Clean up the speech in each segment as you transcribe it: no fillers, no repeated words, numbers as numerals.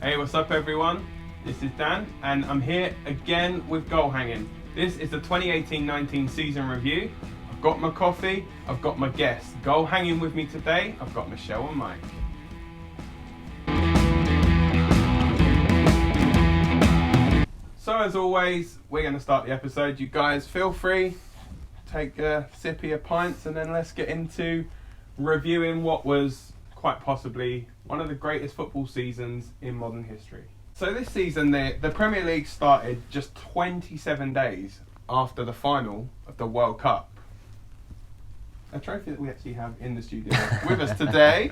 Hey, what's up everyone? This is Dan and I'm here again with Goal Hanging. This is the 2018-19 season review. I've got my coffee, I've got my guests. Goal Hanging with me today, I've got Michelle and Mike. So as always, we're going to start the episode. You guys feel free, take a sip of your pints and then let's get into reviewing what was quite possibly one of the greatest football seasons in modern history. So this season, the Premier League started just 27 days after the final of the World Cup. A trophy that we actually have in the studio with us today,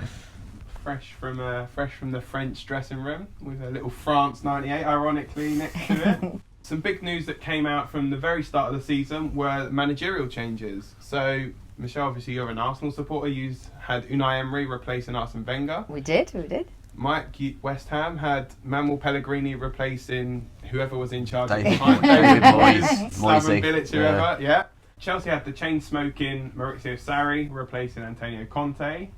fresh from the French dressing room with a little France 98 ironically next to it. Some big news that came out from the very start of the season were managerial changes. So Michelle, obviously you're an Arsenal supporter. You had Unai Emery replacing Arsene Wenger. We did. Mike, West Ham had Manuel Pellegrini replacing whoever was in charge David at the time. David Slaven Bilic, whoever, yeah. Chelsea had the chain-smoking Maurizio Sarri replacing Antonio Conte.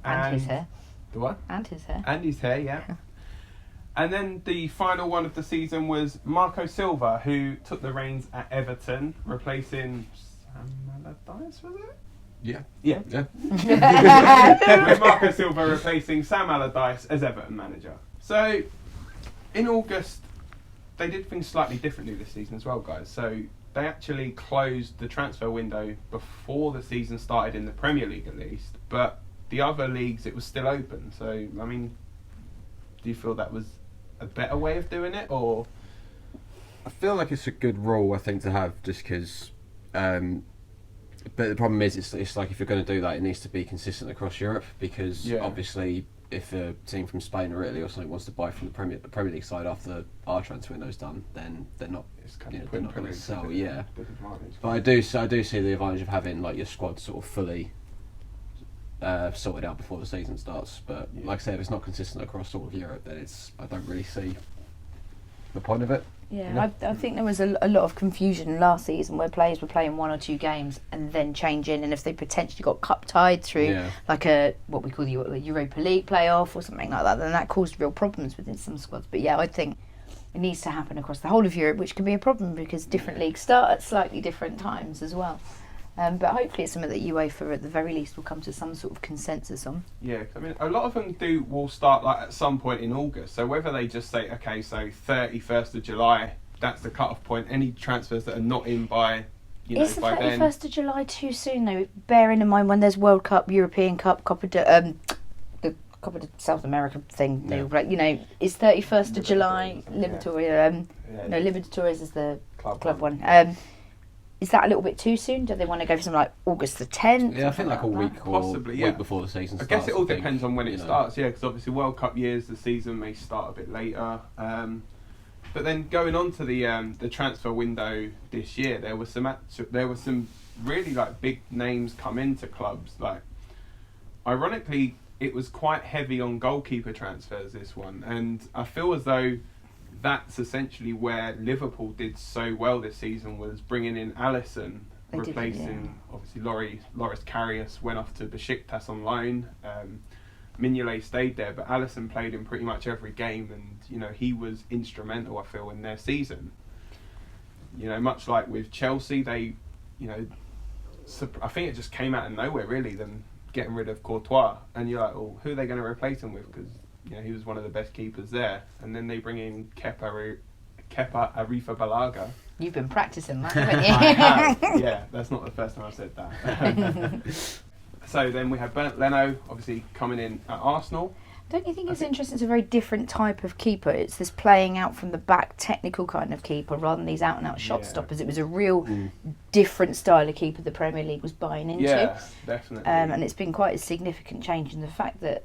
And his hair. The what? And his hair. And his hair, yeah. And then the final one of the season was Marco Silva, who took the reins at Everton, replacing Sam Allardyce, was it? Yeah. With Marco Silva replacing Sam Allardyce as Everton manager. So, in August, they did things slightly differently this season as well, guys. So, they actually closed the transfer window before the season started in the Premier League at least, but the other leagues it was still open. So, I mean, do you feel that was a better way of doing it, or? I feel like it's a good rule, I think, to have, just because. But the problem is, it's like if you're going to do that, it needs to be consistent across Europe, because obviously, if a team from Spain or Italy or something wants to buy from the Premier League side after our transfer window's done, then they're not. It's kind of they're not going to sell. Yeah. But I do see the advantage of having like your squad sort of fully sorted out before the season starts. But like I said, if it's not consistent across all of Europe, then I don't really see the point of it. Yeah, I think there was a lot of confusion last season where players were playing one or two games and then changing, and if they potentially got cup tied through like what we call the Europa League playoff or something like that, then that caused real problems within some squads. But yeah, I think it needs to happen across the whole of Europe, which can be a problem because different leagues start at slightly different times as well. But hopefully it's something that UEFA at the very least will come to some sort of consensus on. Yeah, I mean, a lot of them will start like at some point in August. So whether they just say, okay, so 31st of July, that's the cut-off point. Any transfers that are not in by, Is the by 31st of July too soon though? Bearing in mind when there's World Cup, European Cup, the Copa de South America thing. Yeah. Is 31st of July Libertadores? No, Libertadores is the club one. Is that a little bit too soon? Do they want to go for something like August the 10th? Yeah, I think like a week or possibly, week before the season starts. I guess it all depends on when it starts, because obviously World Cup years, the season may start a bit later. But then going on to the transfer window this year, there were some really like big names come into clubs. Like, ironically, it was quite heavy on goalkeeper transfers, this one, and I feel as though that's essentially where Liverpool did so well this season, was bringing in Alisson, replacing obviously Loris Karius went off to Besiktas on loan. Mignolet stayed there, but Alisson played in pretty much every game, and he was instrumental, I feel, in their season. Much like with Chelsea, they, I think it just came out of nowhere really, them getting rid of Courtois, and you're like, well, who are they going to replace him with? Because he was one of the best keepers there, and then they bring in Kepa Arrizabalaga. You've been practicing that, haven't you? I have. Yeah, that's not the first time I've said that. So then we have Bernd Leno, obviously coming in at Arsenal. Don't you think it's interesting? It's a very different type of keeper. It's this playing out from the back, technical kind of keeper, rather than these out-and-out shot stoppers. It was a real different style of keeper the Premier League was buying into. Yeah, definitely. And it's been quite a significant change in the fact that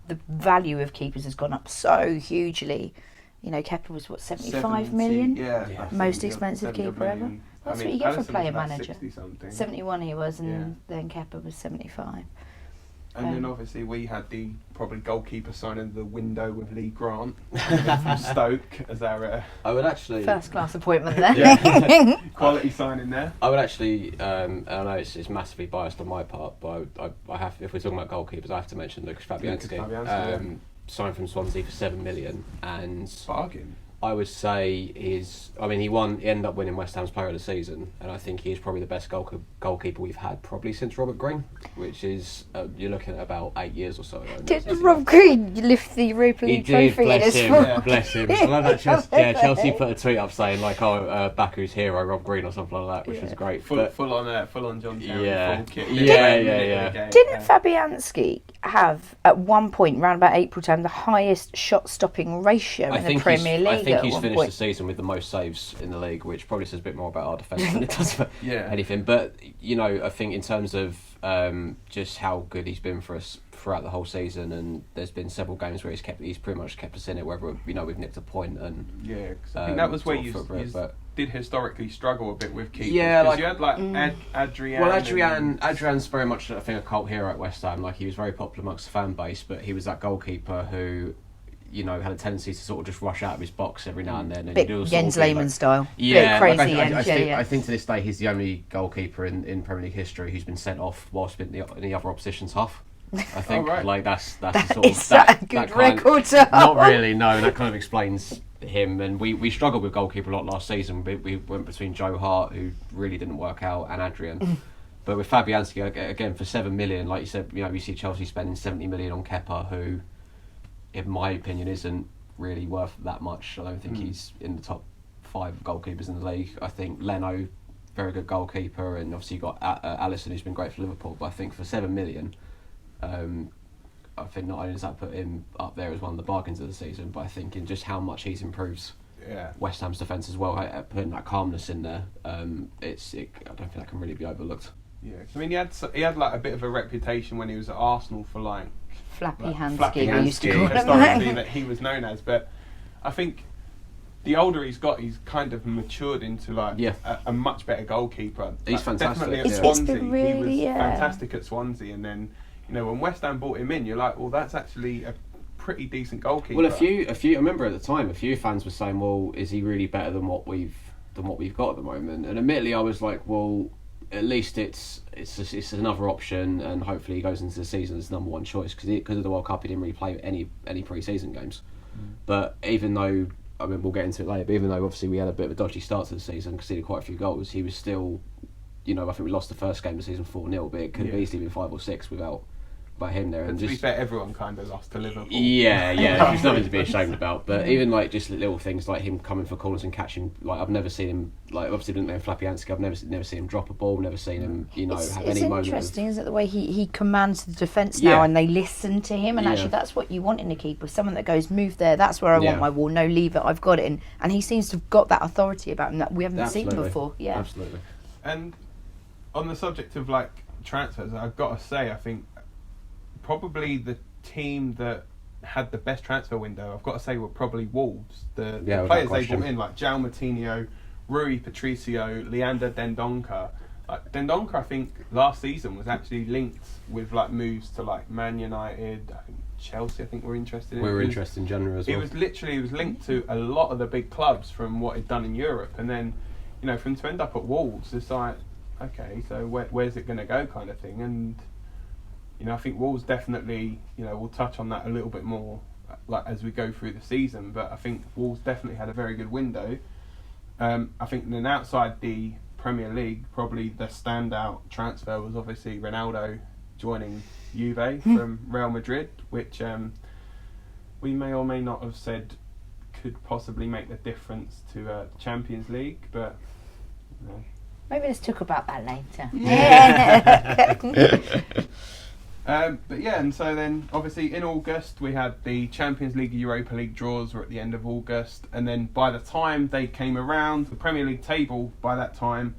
the value of keepers has gone up so hugely. Kepa was 75 million? Yeah. Most expensive keeper ever. That's what you get for a player manager. 60-something. 71 he was, and then Kepa was 75. And then obviously we had the probably goalkeeper signing of the window with Lee Grant from Stoke as our I would actually first class appointment there. Quality signing there. I would actually, and I know it's massively biased on my part, but I have, if we're talking about goalkeepers, I have to mention Lucas Fabianski. signed from Swansea for 7 million, and bargain. I would say he ended up winning West Ham's Player of the Season, and I think he's probably the best goalkeeper we've had probably since Robert Green, which is you're looking at about 8 years or so. Did Rob Green lift the Europa League trophy? Bless him. I love that Chelsea put a tweet up saying like, Baku's hero, Rob Green, or something like that, which was great. Full on John Terry. Yeah. Full kit. Didn't Fabianski have at one point, around about April time, the highest shot-stopping ratio in the Premier League? I think he's finished the season with the most saves in the league, which probably says a bit more about our defence than it does for anything. But I think in terms of just how good he's been for us throughout the whole season, and there's been several games where he's pretty much kept us in it, whether we've nicked a point. And I think that was where you did historically struggle a bit with keepers. Yeah, because you had Adrian. Well, Adrian's very much, I think, a cult hero at West Ham. Like, he was very popular amongst the fan base, but he was that goalkeeper who, had a tendency to sort of just rush out of his box every now and then. And bit Jens Lehmann style. Yeah, bit crazy. I think to this day he's the only goalkeeper in Premier League history who's been sent off whilst in the other opposition's half. I think that's the sort of that good record to hold. Not really, no. That kind of explains him. And we struggled with goalkeeper a lot last season. We went between Joe Hart, who really didn't work out, and Adrian. But with Fabianski, again, for 7 million, like you said, we see Chelsea spending 70 million on Kepa, who, in my opinion, isn't really worth that much. I don't think he's in the top 5 goalkeepers in the league. I think Leno, very good goalkeeper, and obviously you've got Alisson, who's been great for Liverpool. But I think for 7 million, I think not only does that put him up there as one of the bargains of the season, but I think in just how much he's improved West Ham's defence as well, putting that calmness in there, I don't think that can really be overlooked. Yeah, I mean, he had like a bit of a reputation when he was at Arsenal for like Flappy hands, we used to call him that he was known as. But I think the older he's got, he's kind of matured into like a much better goalkeeper. He's fantastic. Definitely at Swansea, he was fantastic at Swansea, and then when West Ham brought him in, you're like, well, that's actually a pretty decent goalkeeper. Well, a few. I remember at the time, a few fans were saying, well, is he really better than what we've got at the moment? And admittedly, I was like, well, at least it's another option, and hopefully he goes into the season as number one choice, because of the World Cup he didn't really play any pre-season games. But even though, I mean, we'll get into it later, but even though obviously we had a bit of a dodgy start to the season, conceded quite a few goals, he was still, I think we lost the first game of the season 4-0, but it could have easily been 5 or 6 without him there. And to be fair, everyone kind of lost to Liverpool. Yeah, there's nothing to be ashamed about. But even like just little things like him coming for corners and catching, like I've never seen him, like obviously didn't know Fabianski, I've never seen him drop a ball, never seen him, have any moment. It's interesting, isn't it, the way he commands the defence now, and they listen to him, and actually that's what you want in a keeper, someone that goes, move there, that's where I want my ball, no, leave it, I've got it, and he seems to have got that authority about him that we haven't seen before. Yeah, absolutely. And on the subject of like transfers, I've got to say, I think probably the team that had the best transfer window, I've got to say, were probably Wolves. The players they brought in, like João Moutinho, Rui Patricio, Leander Dendoncker. Like Dendoncker, I think last season was actually linked with like moves to like Man United. I think Chelsea, I think, were interested in. We were interested in January as well. He was linked to a lot of the big clubs from what he'd done in Europe, and then for him to end up at Wolves, it's like, okay, so where's it going to go, kind of thing. And I think Wolves definitely, we'll touch on that a little bit more like as we go through the season, but I think Wolves definitely had a very good window. I think then outside the Premier League, probably the standout transfer was obviously Ronaldo joining Juve from Real Madrid, which we may or may not have said could possibly make the difference to Champions League, but maybe let's talk about that later. And so then obviously in August we had the Champions League, Europa League draws were at the end of August, and then by the time they came around, the Premier League table, by that time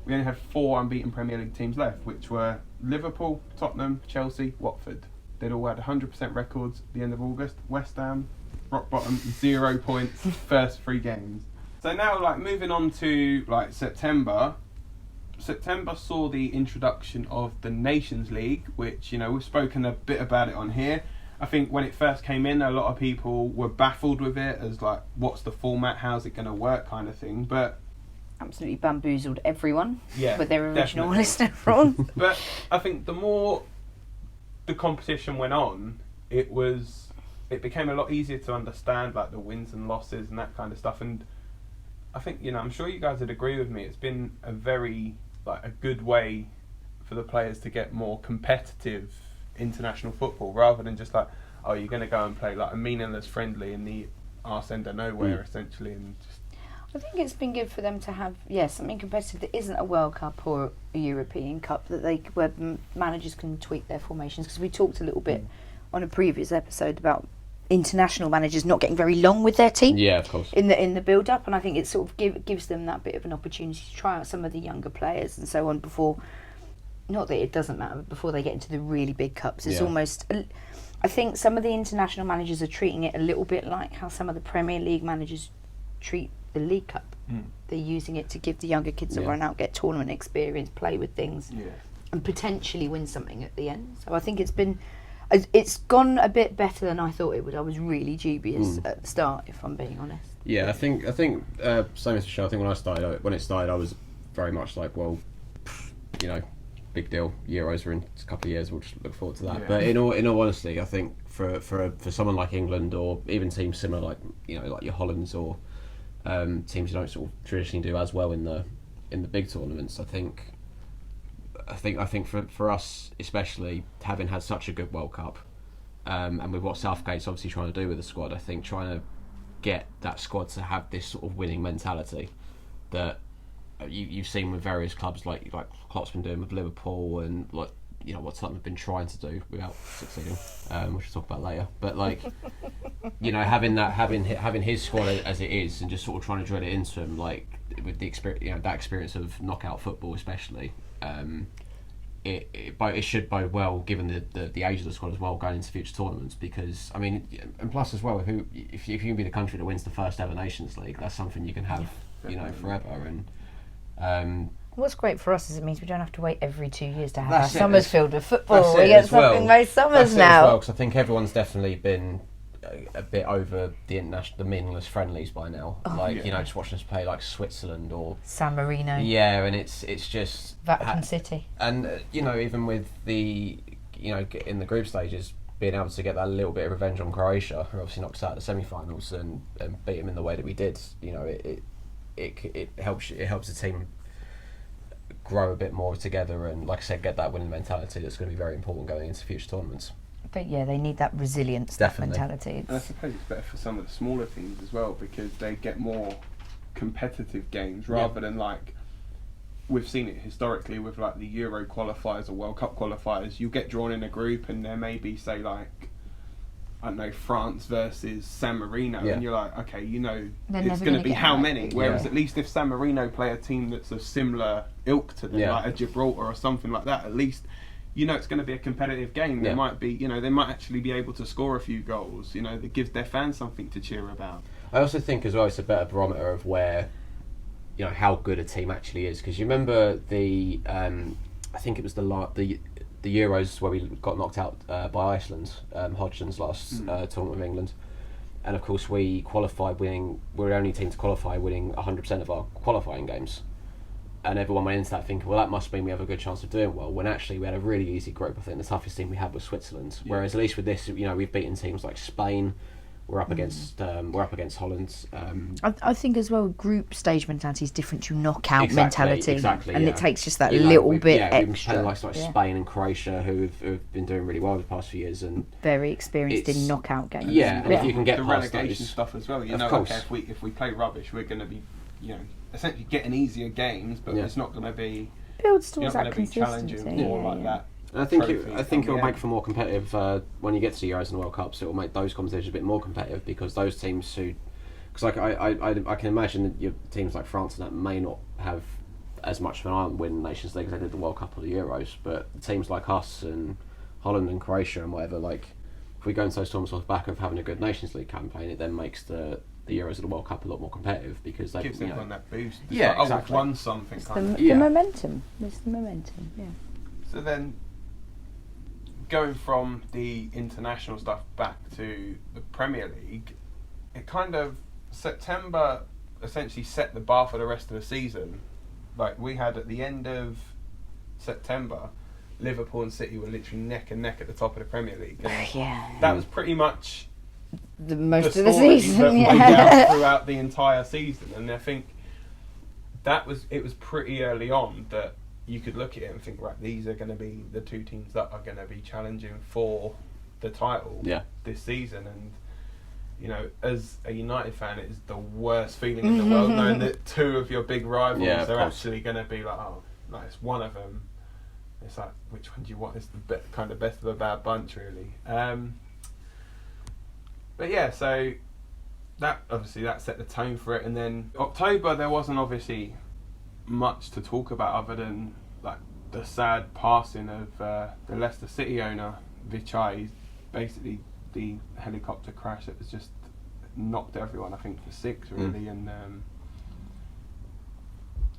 we only had 4 unbeaten Premier League teams left, which were Liverpool, Tottenham, Chelsea, Watford. They'd all had 100% records at the end of August. West Ham, rock bottom, 0 points, first 3 games. So now, like, moving on to like September saw the introduction of the Nations League, which, we've spoken a bit about it on here. I think when it first came in, a lot of people were baffled with it as like, what's the format, how's it going to work, kind of thing. But absolutely bamboozled everyone with their original definitely. list of rules. But I think the more the competition went on, it was it became a lot easier to understand like the wins and losses and that kind of stuff. And I think, you know, I'm sure you guys would agree with me. It's been a very a good way for the players to get more competitive international football, rather than just like, oh, you're going to go and play like a meaningless friendly in the arse end of nowhere, essentially. And just, I think it's been good for them to have something competitive that isn't a World Cup or a European Cup, where managers can tweak their formations, because we talked a little bit on a previous episode about international managers not getting very long with their team. Yeah, of course. In the build up, and I think it sort of gives them that bit of an opportunity to try out some of the younger players and so on before. Not that it doesn't matter, but before they get into the really big cups, it's almost. I think some of the international managers are treating it a little bit like how some of the Premier League managers treat the League Cup. They're using it to give the younger kids a run out, get tournament experience, play with things, and potentially win something at the end. So I think it's gone a bit better than I thought it would. I was really dubious at the start, if I'm being honest. Yeah, I think same as Michelle. I think when it started, I was very much like, well, you know, big deal. Euros are in a couple of years. We'll just look forward to that. Yeah. But in all honesty, I think for someone like England, or even teams similar like your Hollands, or teams who don't sort of traditionally do as well in the big tournaments, I think for us, especially having had such a good World Cup, and with what Southgate's obviously trying to do with the squad, I think trying to get that squad to have this sort of winning mentality that you've seen with various clubs, like Klopp's been doing with Liverpool, and what Tottenham have been trying to do without succeeding, which we'll talk about later. But having his squad as it is, and just sort of trying to drill it into him, like with the experience, that experience of knockout football, especially. It should bode well, given the age of the squad as well, going into future tournaments, because I mean, and plus as well, if you can be the country that wins the first ever Nations League, that's something you can have forever. And what's great for us is it means we don't have to wait every 2 years to have our summers filled with football. We get something most summers now. Because I think everyone's definitely been a bit over the meaningless friendlies by now. Just watching us play like Switzerland or San Marino. Yeah, and it's just Vatican City. And even with the in the group stages, being able to get that little bit of revenge on Croatia, who obviously knocked us out of the semi-finals, and beat them in the way that we did, it helps the team grow a bit more together, and like I said, get that winning mentality that's going to be very important going into future tournaments. But yeah, they need that resilience, mentality. And I suppose it's better for some of the smaller teams as well, because they get more competitive games rather than like we've seen it historically with like the Euro qualifiers or World Cup qualifiers. You get drawn in a group and there may be, say, like, I don't know, France versus San Marino, and you're like, okay, it's going to be how many? Whereas at least if San Marino play a team that's of similar ilk to them, like a Gibraltar or something like that, at least it's going to be a competitive game. They might be, they might actually be able to score a few goals. That gives their fans something to cheer about. I also think as well it's a better barometer of where, how good a team actually is, because you remember the, I think it was the Euros where we got knocked out by Iceland, Hodgson's last tournament with England, and of course we qualified winning. We're the only team to qualify winning 100% of our qualifying games, and everyone went into that thinking, well, that must mean we have a good chance of doing well, when actually we had a really easy group. I think the toughest team we had was Switzerland, whereas at least with this, we've beaten teams like Spain. We're up against Holland. I think as well, group stage mentality is different to knockout mentality. Exactly, and it takes just that little bit extra. Like Spain and Croatia, who've been doing really well the past few years, and very experienced in knockout games. Yeah, and if you can get the past relegation stuff as well, okay, if we play rubbish, we're going to be, essentially getting easier games, but it's not going to be builds towards that consistency. Challenging more like that. And I think it'll make for more competitive when you get to the Euros and the World Cups. It will make those competitions a bit more competitive, because those teams because I can imagine that your teams like France and that may not have as much of an eye on winning Nations League as they did the World Cup or the Euros, but teams like us and Holland and Croatia and whatever, like if we go into those tournaments off the back of having a good Nations League campaign, it then makes the Euros and the World Cup a lot more competitive, because they gives everyone that boost. It's exactly. We've won something. The momentum. It's the momentum. Yeah. So then, going from the international stuff back to the Premier League, it kind of, September essentially set the bar for the rest of the season. Like, we had at the end of September, Liverpool and City were literally neck and neck at the top of the Premier League. And that was pretty much the most the of the stories season. that played out throughout the entire season. And I think it was pretty early on that you could look at it and think, right, these are going to be the two teams that are going to be challenging for the title this season. And you know, as a United fan, it's the worst feeling in the world knowing that two of your big rivals are actually going to be like, oh, no, it's one of them. It's like, which one do you want? It's the kind of best of a bad bunch, really. But yeah, so that set the tone for it. And then October, there wasn't obviously much to talk about other than like the sad passing of the Leicester City owner, Vichai. Basically the helicopter crash that was just knocked everyone, I think, for six, really. And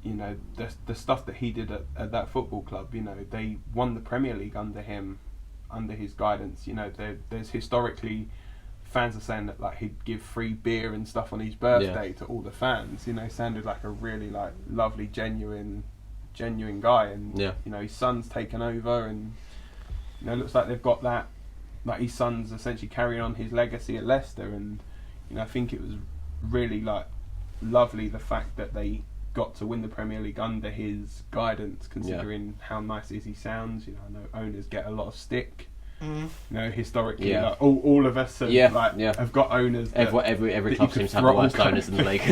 you know, the stuff that he did at that football club, you know, they won the Premier League under him, under his guidance. You know, there's historically fans are saying that like he'd give free beer and stuff on his birthday to all the fans. You know, sounded like a really like lovely, genuine guy. And you know, his son's taken over, and you know, it looks like they've got that. Like his son's essentially carrying on his legacy at Leicester, and you know, I think it was really like lovely the fact that they got to win the Premier League under his guidance, considering how nice he sounds. You know, I know owners get a lot of stick. You know, historically, like all of us have, have got owners. Every club seems to have the worst owners in the league.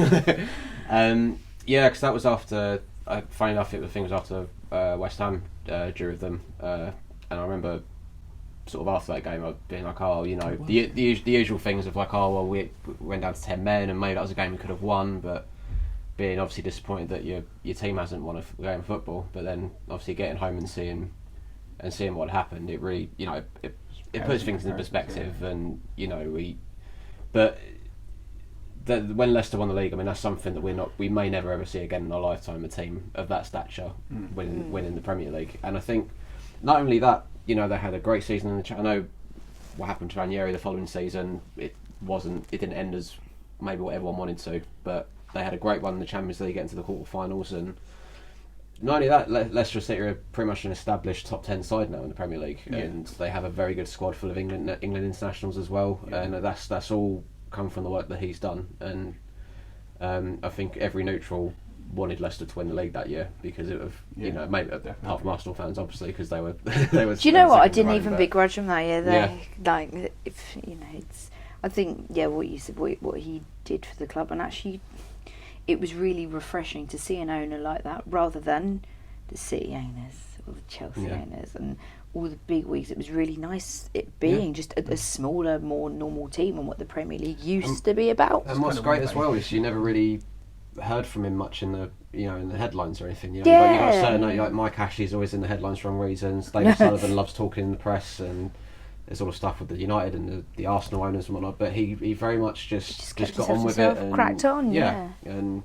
Because that was after. Funny enough, I think it was after West Ham drew with them, and I remember sort of after that game, I'd been like, oh, you know, the usual things of like, oh, well, we went down to 10 men, and maybe that was a game we could have won, but being obviously disappointed that your team hasn't won a game of football. But then obviously getting home and seeing what happened, it really, you know, it puts things into perspective. And you know, when Leicester won the league, I mean, that's something that we may never ever see again in our lifetime. A team of that stature winning the Premier League. And I think not only that, you know, they had a great season in the I know what happened to Ranieri the following season. It didn't end as maybe what everyone wanted to, but they had a great run in the Champions League, getting to the quarterfinals. And not only that, Leicester City are pretty much an established top 10 side now in the Premier League, and they have a very good squad full of England internationals as well. And that's all come from the work that he's done. And I think every neutral wanted Leicester to win the league that year, because it would, you know, maybe apart from Arsenal fans, obviously, because they were. Do you know what? I didn't even begrudge him that year. Like, if you know, it's. I think what you said, what he did for the club, and actually, it was really refreshing to see an owner like that, rather than the City owners or the Chelsea owners and all the big wigs. It was really nice it being just a smaller, more normal team, and what the Premier League used to be about. And what's great as well is you never really heard from him much in the headlines or anything. You know, but you got a certain, like Mike Ashley's always in the headlines for wrong reasons. David Sullivan loves talking in the press, and there's all the stuff with the United and the Arsenal owners and whatnot. But he very much just got on with it and cracked on. And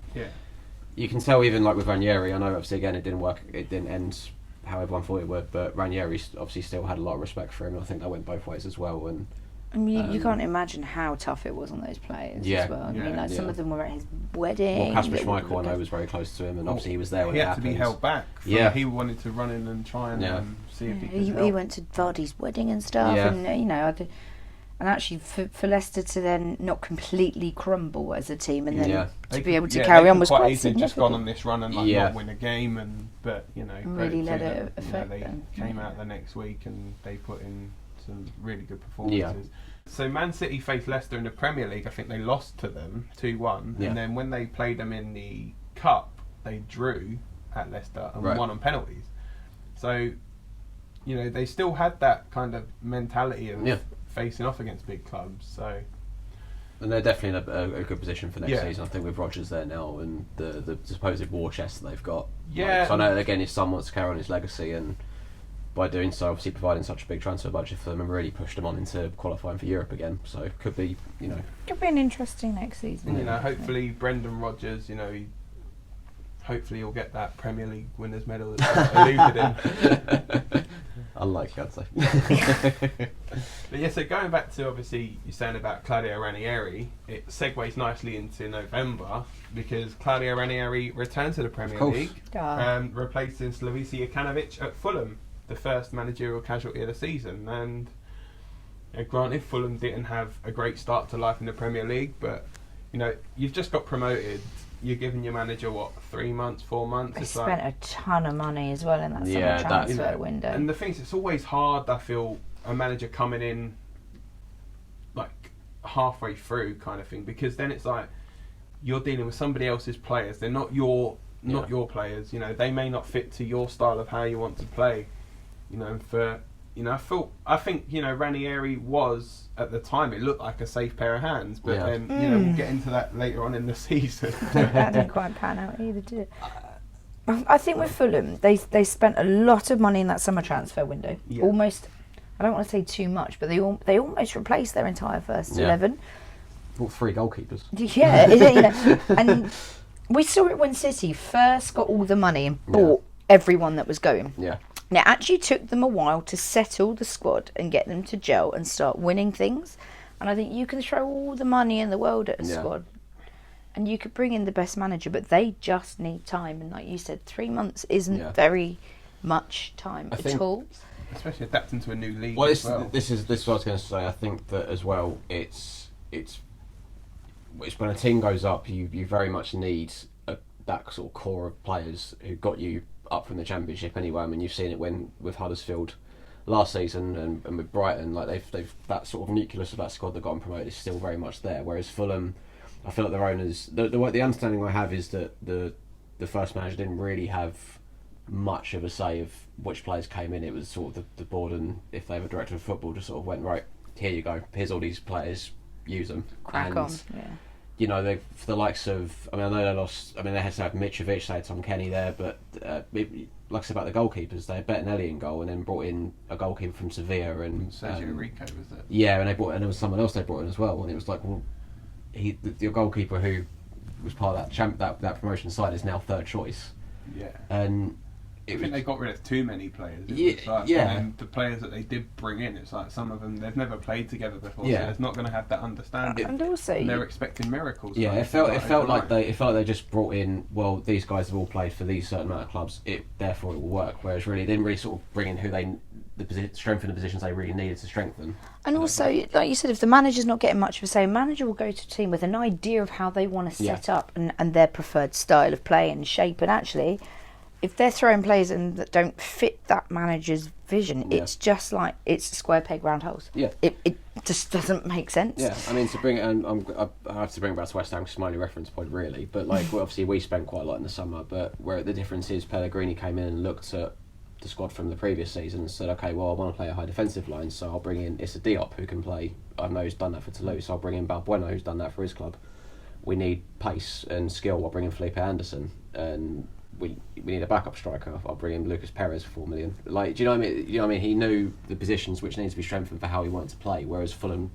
you can tell even like with Ranieri. I know obviously again it didn't work. It didn't end how everyone thought it would. But Ranieri obviously still had a lot of respect for him. I think that went both ways as well. And I mean, you can't imagine how tough it was on those players as well. I mean, like some of them were at his wedding. Well, Kasper Schmeichel, I know, was very close to him, and obviously he was there when it happened. He had to be held back. He wanted to run in and try and see if he could help. He went to Vardy's wedding and stuff, and you know, and actually for Leicester to then not completely crumble as a team, and then to be able to carry on was quite significant. Just gone on this run and not win a game, but you know, really let it affect them. They came out the next week and they put in some really good performances. So Man City faced Leicester in the Premier League. I think they lost to them 2-1, and then when they played them in the Cup, they drew at Leicester and won on penalties. So, you know, they still had that kind of mentality of facing off against big clubs. So, and they're definitely in a good position for next season. I think with Rodgers there now and the supposed war chest that they've got. So I know again his son wants to carry on his legacy, and by doing so, obviously providing such a big transfer budget for them, and really pushed them on into qualifying for Europe again. So it could be, you know, could be an interesting next season. You know, hopefully Brendan Rodgers, you know, hopefully he'll get that Premier League winners' medal that's eluded him. Unlikely, I'd say. But yeah, so going back to obviously you're saying about Claudio Ranieri, it segues nicely into November, because Claudio Ranieri returned to the Premier League, replacing Slavica Jokanovic at Fulham, the first managerial casualty of the season. And Granted, Fulham didn't have a great start to life in the Premier League, but you've just got promoted. You're giving your manager 3 months, 4 months. They spent a ton of money as well in that summer transfer window. And the thing is, it's always hard. I feel a manager coming in like halfway through kind of thing, because then it's like you're dealing with somebody else's players. They're not your players. They may not fit to your style of how you want to play. I think Ranieri was, at the time, it looked like a safe pair of hands, but then we'll get into that later on in the season. That didn't quite pan out either, did it? I think with Fulham, they spent a lot of money in that summer transfer window. Yeah. Almost, I don't want to say too much, but they almost replaced their entire first 11. Bought 3 goalkeepers. Yeah, and we saw it when City first got all the money and bought everyone that was going. Yeah. Now, it actually took them a while to settle the squad and get them to gel and start winning things. And I think you can throw all the money in the world at a squad and you could bring in the best manager, but they just need time. And like you said, 3 months isn't very much time at all. Especially adapting to a new league. Well, this is what I was going to say. I think that as well, it's when a team goes up, you very much need that sort of core of players who got you up from the Championship anyway. I mean, you've seen it with Huddersfield last season and with Brighton. Like they've that sort of nucleus of that squad that got them promoted is still very much there. Whereas Fulham, I feel like their owners, the understanding I have is that the first manager didn't really have much of a say of which players came in. It was sort of the board, and if they have a director of football, just sort of went, right, here you go, here's all these players, use them. Crack on. Yeah. They, for the likes of, I mean, I know they lost. I mean, they had to have Mitrovic, they had Tom Kenny there, but like I said about the goalkeepers, they had Bettinelli in goal, and then brought in a goalkeeper from Sevilla, and Sergio Rico was it? Yeah, and there was someone else they brought in as well, and it was like, well, your goalkeeper who was part of that promotion side is now third choice. Yeah. And I think they got rid of too many players. And the players that they did bring in, it's like some of them, they've never played together before, so they're not going to have that understanding. And also, they're expecting miracles. Yeah, it felt like they just brought in, well, these guys have all played for these certain amount of clubs, therefore it will work. Whereas really, they didn't really sort of bring in strengthen the positions they really needed to strengthen. And also, like you said, if the manager's not getting much of a say, manager will go to a team with an idea of how they want to set up and their preferred style of play and shape. And actually, if they're throwing players in that don't fit that manager's vision, it's just like it's a square peg round holes. Yeah, it just doesn't make sense. Yeah, I mean, to bring it, and I have to bring it back to West Ham because it's my only reference point really. But like, obviously, we spent quite a lot in the summer. But where the difference is, Pellegrini came in and looked at the squad from the previous season and said, okay, well, I want to play a high defensive line, so I'll bring in Issa Diop, who can play. I know he's done that for Toulouse, so I'll bring in Balbuena, who's done that for his club. We need pace and skill. I'll bring in Felipe Anderson, and we need a backup striker. I'll bring in Lucas Perez for $4 million. Like, do you know what I mean? You know what I mean? He knew the positions which needed to be strengthened for how he wanted to play. Whereas Fulham,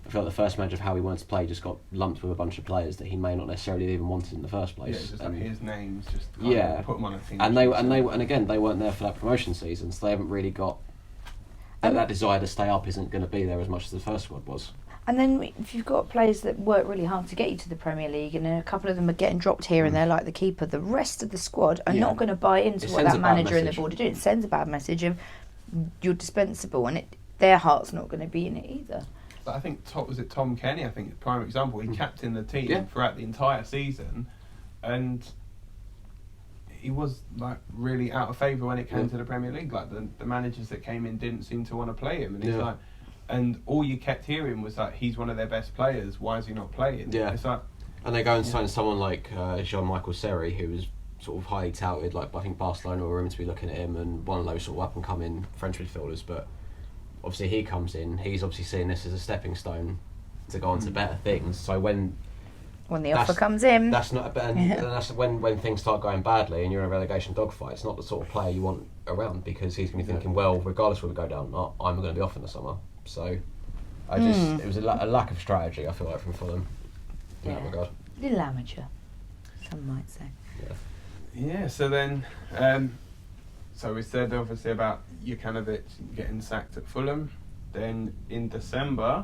I felt the first match of how he wanted to play just got lumped with a bunch of players that he may not necessarily even wanted in the first place. Yeah, just like his names, just put them on a team. And again, they weren't there for that promotion season, so they haven't really got that desire to stay up. Isn't going to be there as much as the first squad was. And then if you've got players that work really hard to get you to the Premier League, and then a couple of them are getting dropped here and there, like the keeper, the rest of the squad are not going to buy into what that manager and the board are doing. It sends a bad message of you're dispensable, and their heart's not going to be in it either. But I think Tom Kenny, I think, prime example, he captained the team throughout the entire season, and he was like really out of favour when it came to the Premier League. Like the managers that came in didn't seem to want to play him, and he's like, and all you kept hearing was like, he's one of their best players, why is he not playing? Yeah. It's like, and they go and sign someone like Jean-Michel Seri, who was sort of highly touted. Like, I think Barcelona were meant to be looking at him, and one of those sort of up and coming French midfielders, but obviously he comes in, he's obviously seeing this as a stepping stone to go on to better things. So when the offer comes in, that's not and that's when things start going badly and you're in a relegation dogfight. It's not the sort of player you want around, because he's going to be thinking, well, regardless whether we go down or not, I'm going to be off in the summer. So it was a lack of strategy, I feel like, from Fulham in that regard. Little amateur, some might say. Yeah, so then so we said obviously about Jokanovic getting sacked at Fulham. Then in December,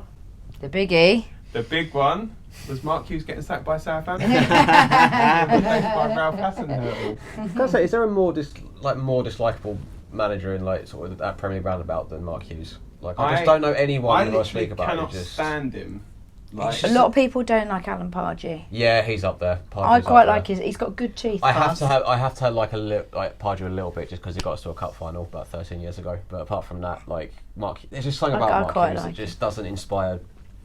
the biggie, the big one, was Mark Hughes getting sacked by Southampton. Replaced by Ralph Hasenhüttl. Can I say, is there a more dislikable manager in like sort of that Premier League roundabout than Mark Hughes? Like I just don't know anyone who I speak about. I cannot stand him. Like, a lot of people don't like Alan Pardew. Yeah, he's up there. I quite like his. He's got good teeth. I have to have like Pardew a little bit just because he got us to a cup final about 13 years ago. But apart from that, like Mark, there's just something about Mark Hughes that just doesn't inspire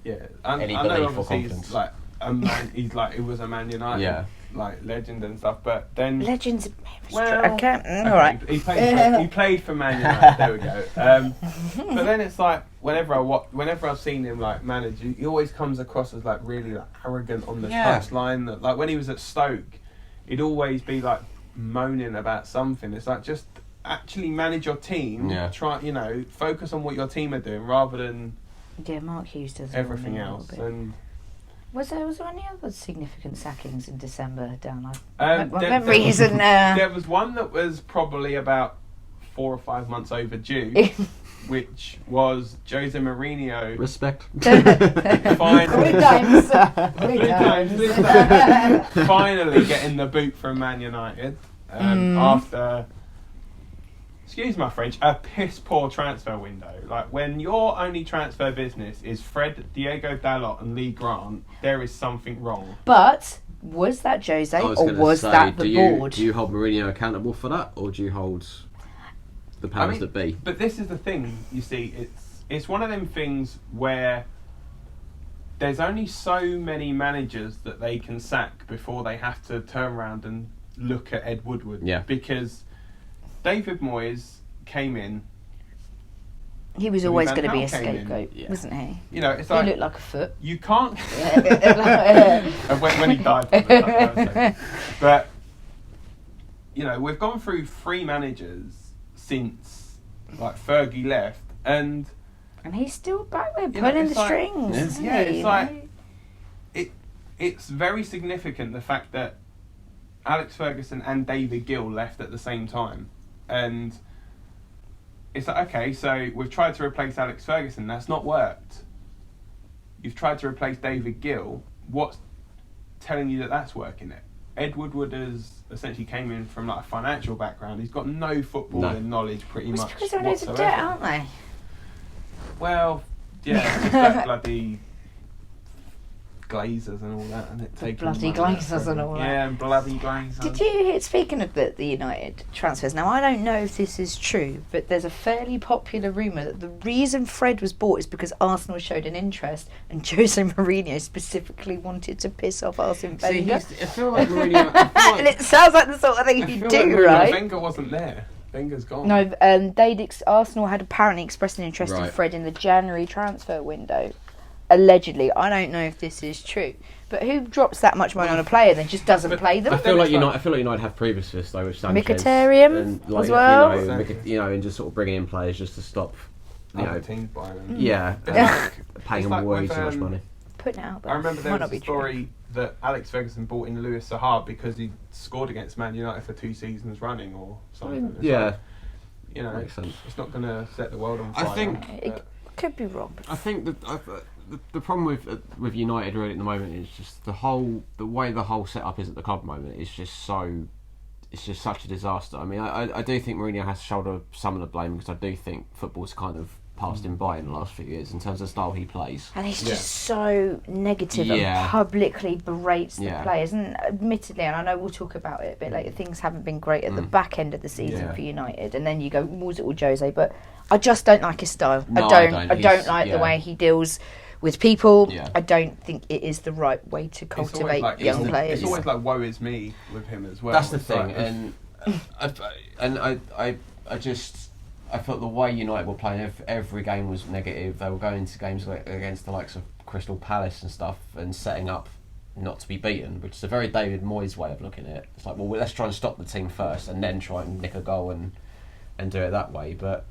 any belief or confidence. He's like a man. He's like it was a Man United like legend and stuff. But then legends. Well, okay. All right. He played for Man United. There we go. But then it's like whenever I've seen him like manage, he always comes across as like really like arrogant on the touchline. That like when he was at Stoke, he'd always be like moaning about something. It's like just actually manage your team. Yeah. Try focus on what your team are doing rather than Mark Hughes does everything else. And was there any other significant sackings in December down memories there was one that was probably about 4 or 5 months overdue, which was Jose Mourinho. Respect. Finally getting the boot from Man United after, excuse my French, a piss poor transfer window. Like when your only transfer business is Fred, Diego Dalot and Lee Grant, there is something wrong. But was that Jose or was that the board? Do you hold Mourinho accountable for that, or do you hold the powers that be? But this is the thing, you see, it's one of them things where there's only so many managers that they can sack before they have to turn around and look at Ed Woodward. Yeah. Because David Moyes came in. He was always going to be a scapegoat, wasn't he? It's like... He looked like a foot. You can't... when he died. But, we've gone through 3 managers since, like, Fergie left, and he's still back there pulling the strings, isn't he? It's like... It's very significant, the fact that Alex Ferguson and David Gill left at the same time. And... it's like, okay, so we've tried to replace Alex Ferguson, that's not worked. You've tried to replace David Gill, what's telling you that that's working it? Ed Woodward has essentially came in from like a financial background. He's got no footballing knowledge pretty much because they're loads of debt, aren't they? Well, yeah, it's that bloody Glazers and all that, and it takes bloody Glazers and all that. Yeah, and bloody Glazers. Did you hear? Speaking of the United transfers, now I don't know if this is true, but there's a fairly popular rumour that the reason Fred was bought is because Arsenal showed an interest, and Jose Mourinho specifically wanted to piss off Arsene Wenger. I feel like Mourinho. And it sounds like the sort of thing he'd do, right? Wenger wasn't there. Wenger's gone. No, Arsenal had apparently expressed an interest in Fred in the January transfer window. Allegedly, I don't know if this is true, but who drops that much money on a player and then just doesn't play them? I feel like United have previous to this though with Sanchez Mkhitaryan as well. And just sort of bringing in players just to stop, teams buying them. Yeah, paying them way too much money. Putting it out there. I remember there was a story that Alex Ferguson bought in Louis Saha because he scored against Man United for 2 seasons running or something. Makes sense. It's not going to set the world on fire. I think it could be wrong. I think that. The problem with United really at the moment is just the way the whole setup is at the club at the moment is just such a disaster. I mean, I do think Mourinho has to shoulder some of the blame because I do think football's kind of passed him by in the last few years in terms of the style he plays. And he's just so negative and publicly berates the players. And admittedly, and I know we'll talk about it a bit later, things haven't been great at the back end of the season for United. And then you go, was it all Jose? But I just don't like his style. No, I don't like the way he deals with people. I don't think it is the right way to cultivate young players. It's always like woe is me with him as well. That's the thing, I thought the way United were playing every game was negative. They were going into games against the likes of Crystal Palace and stuff and setting up not to be beaten, which is a very David Moyes way of looking at it. It's like, well, let's try and stop the team first and then try and nick a goal and do it that way. But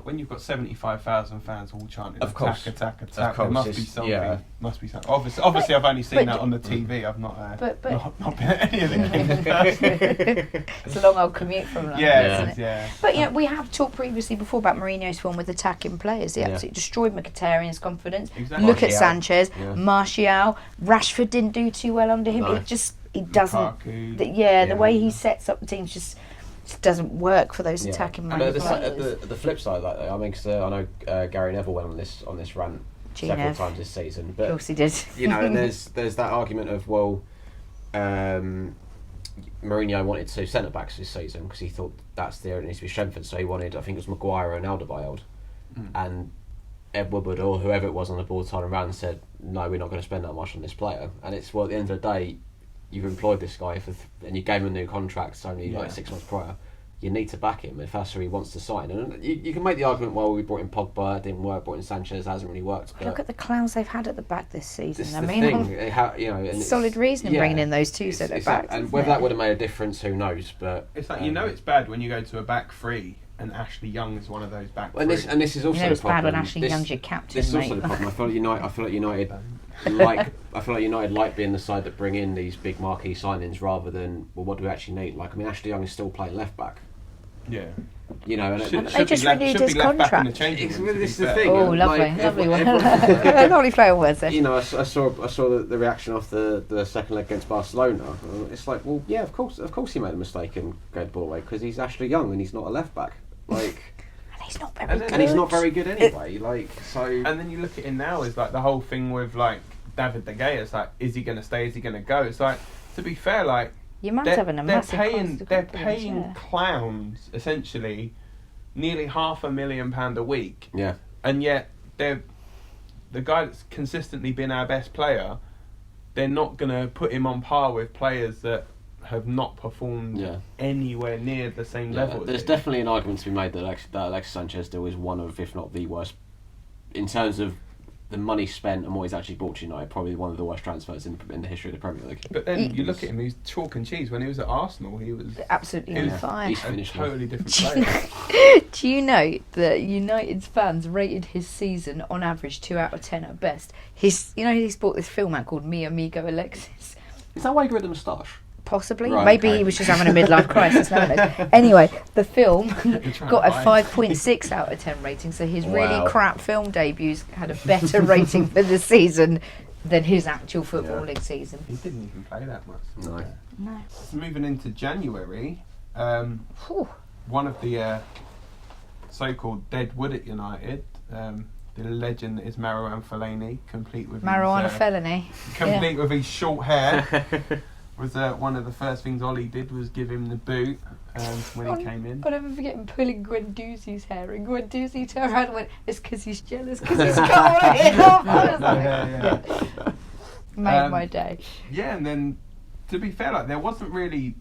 when you've got 75,000 fans all chanting of course, attack, there must be something. Yeah. Must be something. Obviously, I've only seen that on the TV. I've not been at any of the games. It's a long old commute from London, isn't it? Yeah. But we have talked previously before about Mourinho's form with attacking players. He absolutely destroyed Mkhitaryan's confidence. Exactly. Look at Sanchez, Martial. Rashford didn't do too well under him. No. He doesn't. Lukaku. The way he sets up the teams just. just doesn't work for those attacking minded players. The flip side of that, though, I mean, because I know Gary Neville went on this rant several times this season, but of course he did. You know, and there's that argument of, well, Mourinho wanted 2 centre backs this season because he thought that's the area that needs to be strengthened. So he wanted, I think it was Maguire and Alderweireld, and Ed Woodward or whoever it was on the board turned around and said, no, we're not going to spend that much on this player. And it's, well, at the end of the day, you've employed this guy and you gave him a new contract only like 6 months prior. You need to back him if that's who he wants to sign. And you can make the argument, well, we brought in Pogba, it didn't work, brought in Sanchez, hasn't really worked. Look at the clowns they've had at the back this season. This and solid reason in bringing in those 2 centre backs. And whether that would have made a difference, who knows? But it's like, it's bad when you go to a back 3 and Ashley Young is one of those back 3. And this is also it's bad when Ashley Young's your captain. This is also the problem. I feel like United like being the side that bring in these big marquee signings rather than, well, what do we actually need? Like, I mean, Ashley Young is still playing left back. Yeah. You know, and they just renewed his contract. This is the thing. Oh, lovely one. Lovely play on words there. You know, I saw the reaction off the second leg against Barcelona. It's like, well, yeah, of course he made a mistake and gave the ball away because he's Ashley Young and he's not a left back. Like, and he's not very good. And he's not very good anyway. Like, so. And then you look at it now, is like the whole thing with like David De Gea. It's like, is he going to stay? Is he going to go? It's like, to be fair, like. Your man's having a massive they're paying clowns essentially nearly £500,000 a week. Yeah. And yet the guy that's consistently been our best player, they're not gonna put him on par with players that have not performed anywhere near the same level. There's definitely an argument to be made that Alexis Sanchez still is one of, if not the worst, in terms of the money spent and what he's actually brought to United, probably one of the worst transfers in the history of the Premier League. But then you look at him, he's chalk and cheese. When he was at Arsenal, he was absolutely fine. He's finished a totally different player. Do you know that United's fans rated his season on average 2 out of 10 at best? He's bought this film out called Mi Amigo Alexis. Is that why he grew the moustache? Possibly. Right, maybe he was just having a midlife crisis. Anyway, the film got a 5.6 out of 10 rating, so his really crap film debuts had a better rating for the season than his actual footballing season. He didn't even play that much. No. Moving into January, one of the so-called dead wood at United, the legend that is Marouane Fellaini, complete with his short hair. Was one of the first things Ollie did was give him the boot when he came in. I'll never forget him pulling Guendouzi's hair, and Guendouzi turned around and went, "It's because he's jealous, because he's got all of it off." Made my day. Yeah, and then to be fair, like there wasn't really,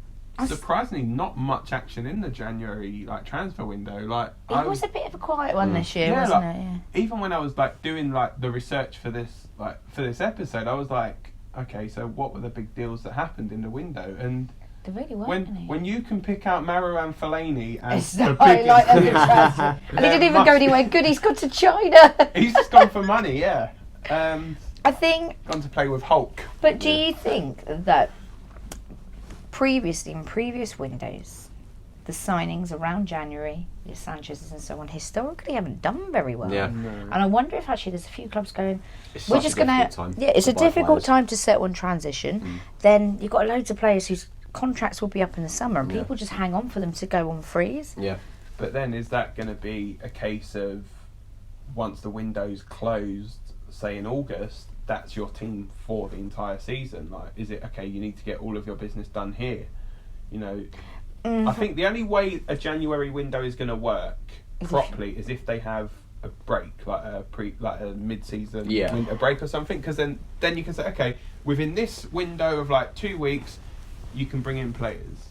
surprisingly, not much action in the January transfer window. Like it was a bit of a quiet one this year, wasn't it? Yeah. Even when I was doing the research for this episode, I was like, okay, so what were the big deals that happened in the window? And there really weren't when you can pick out Marouane Fellaini as the highlight of the transfer, and he didn't even go anywhere good. He's gone to China. He's just gone for money, yeah. I think gone to play with Hulk. But do you think that in previous windows, the signings around January, the Sanchez's and so on, historically haven't done very well. Yeah. No. And I wonder if actually there's a few clubs going, we're just going to... Yeah, it's a difficult time to settle on transition. Then you've got loads of players whose contracts will be up in the summer and people just hang on for them to go on freeze. Yeah. But then is that going to be a case of once the window's closed, say in August, that's your team for the entire season? Like, is it, okay, you need to get all of your business done here? You know... I think the only way a January window is going to work properly is if they have a break, like a mid-season winter break or something, because then you can say, okay, within this window of 2 weeks, you can bring in players.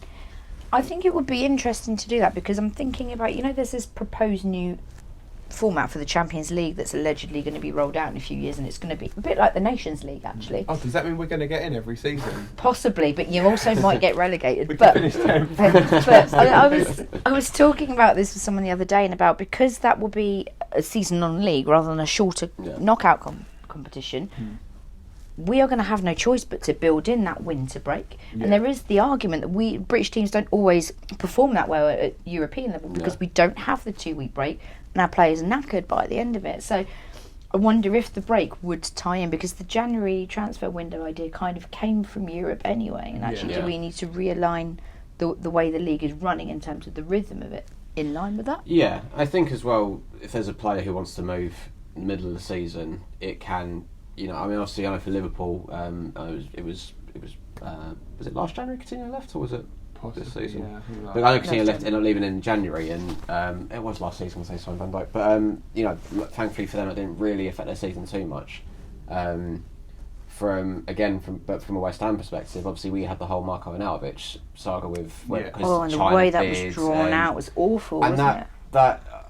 I think it would be interesting to do that because I'm thinking about, there's this proposed new format for the Champions League that's allegedly going to be rolled out in a few years, and it's going to be a bit like the Nations League, actually. Oh, does that mean we're going to get in every season? Possibly, but you also might get relegated. We can finish 10th. But I was talking about this with someone the other day, and about because that will be a season-long league rather than a shorter knockout competition. We are going to have no choice but to build in that winter break. And there is the argument that British teams don't always perform that well at European level because we don't have the 2-week break and our players are knackered by the end of it. So I wonder if the break would tie in, because the January transfer window idea kind of came from Europe anyway, and actually do we need to realign the way the league is running in terms of the rhythm of it in line with that? Yeah, I think as well, if there's a player who wants to move in the middle of the season, it can, I mean, obviously I know for Liverpool, was it last January Coutinho left, or was it this season? Yeah, I think but I know Coutinho ended up leaving in January, and it was last season, I say so, Van Dijk. But thankfully for them, it didn't really affect their season too much. From a West Ham perspective, obviously we had the whole Marko Arnautovic saga with and the way that was drawn out was awful, and wasn't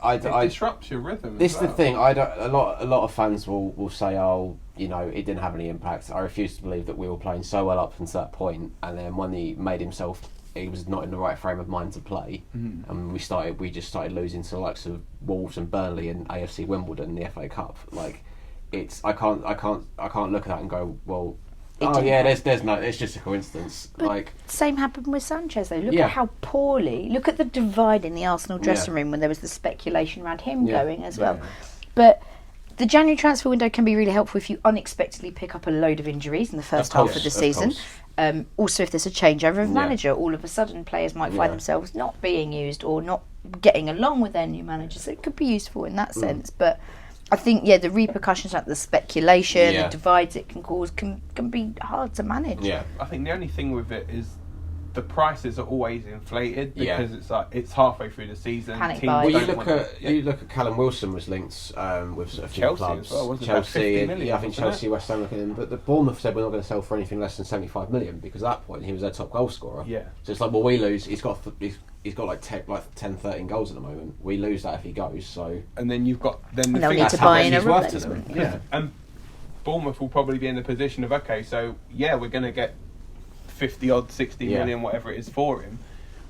it disrupts your rhythm. This is the thing. A lot of fans will say, "Oh, it didn't have any impact." I refuse to believe that we were playing so well up until that point, and then when he made himself, he was not in the right frame of mind to play, and we just started losing to the likes of Wolves and Burnley and AFC Wimbledon in the FA Cup. Like, I can't look at that and go, well, it's just a coincidence. But same happened with Sanchez though. Look at how poorly. Look at the divide in the Arsenal dressing room when there was the speculation around him going as well. But the January transfer window can be really helpful if you unexpectedly pick up a load of injuries in the first half of the season. Also, if there's a changeover of manager, all of a sudden players might find themselves not being used or not getting along with their new managers. So it could be useful in that sense, but I think the repercussions, like the speculation, the divides it can cause, can be hard to manage. Yeah, I think the only thing with it is the prices are always inflated because it's halfway through the season. Well, you look at Callum Wilson was linked with a few Chelsea clubs. as well, wasn't it? Chelsea, 50 million, I think Chelsea, West Ham looking at him, but the Bournemouth said we're not going to sell for anything less than 75 million because at that point he was their top goal scorer. Yeah. So it's like, well, we lose. He's got like 10, 13 goals at the moment. We lose that if he goes. So and then you've got the they'll thing need to buy in a replacement. Yeah, and Bournemouth will probably be in the position of so we're going to get 50 odd, 60 million, whatever it is for him.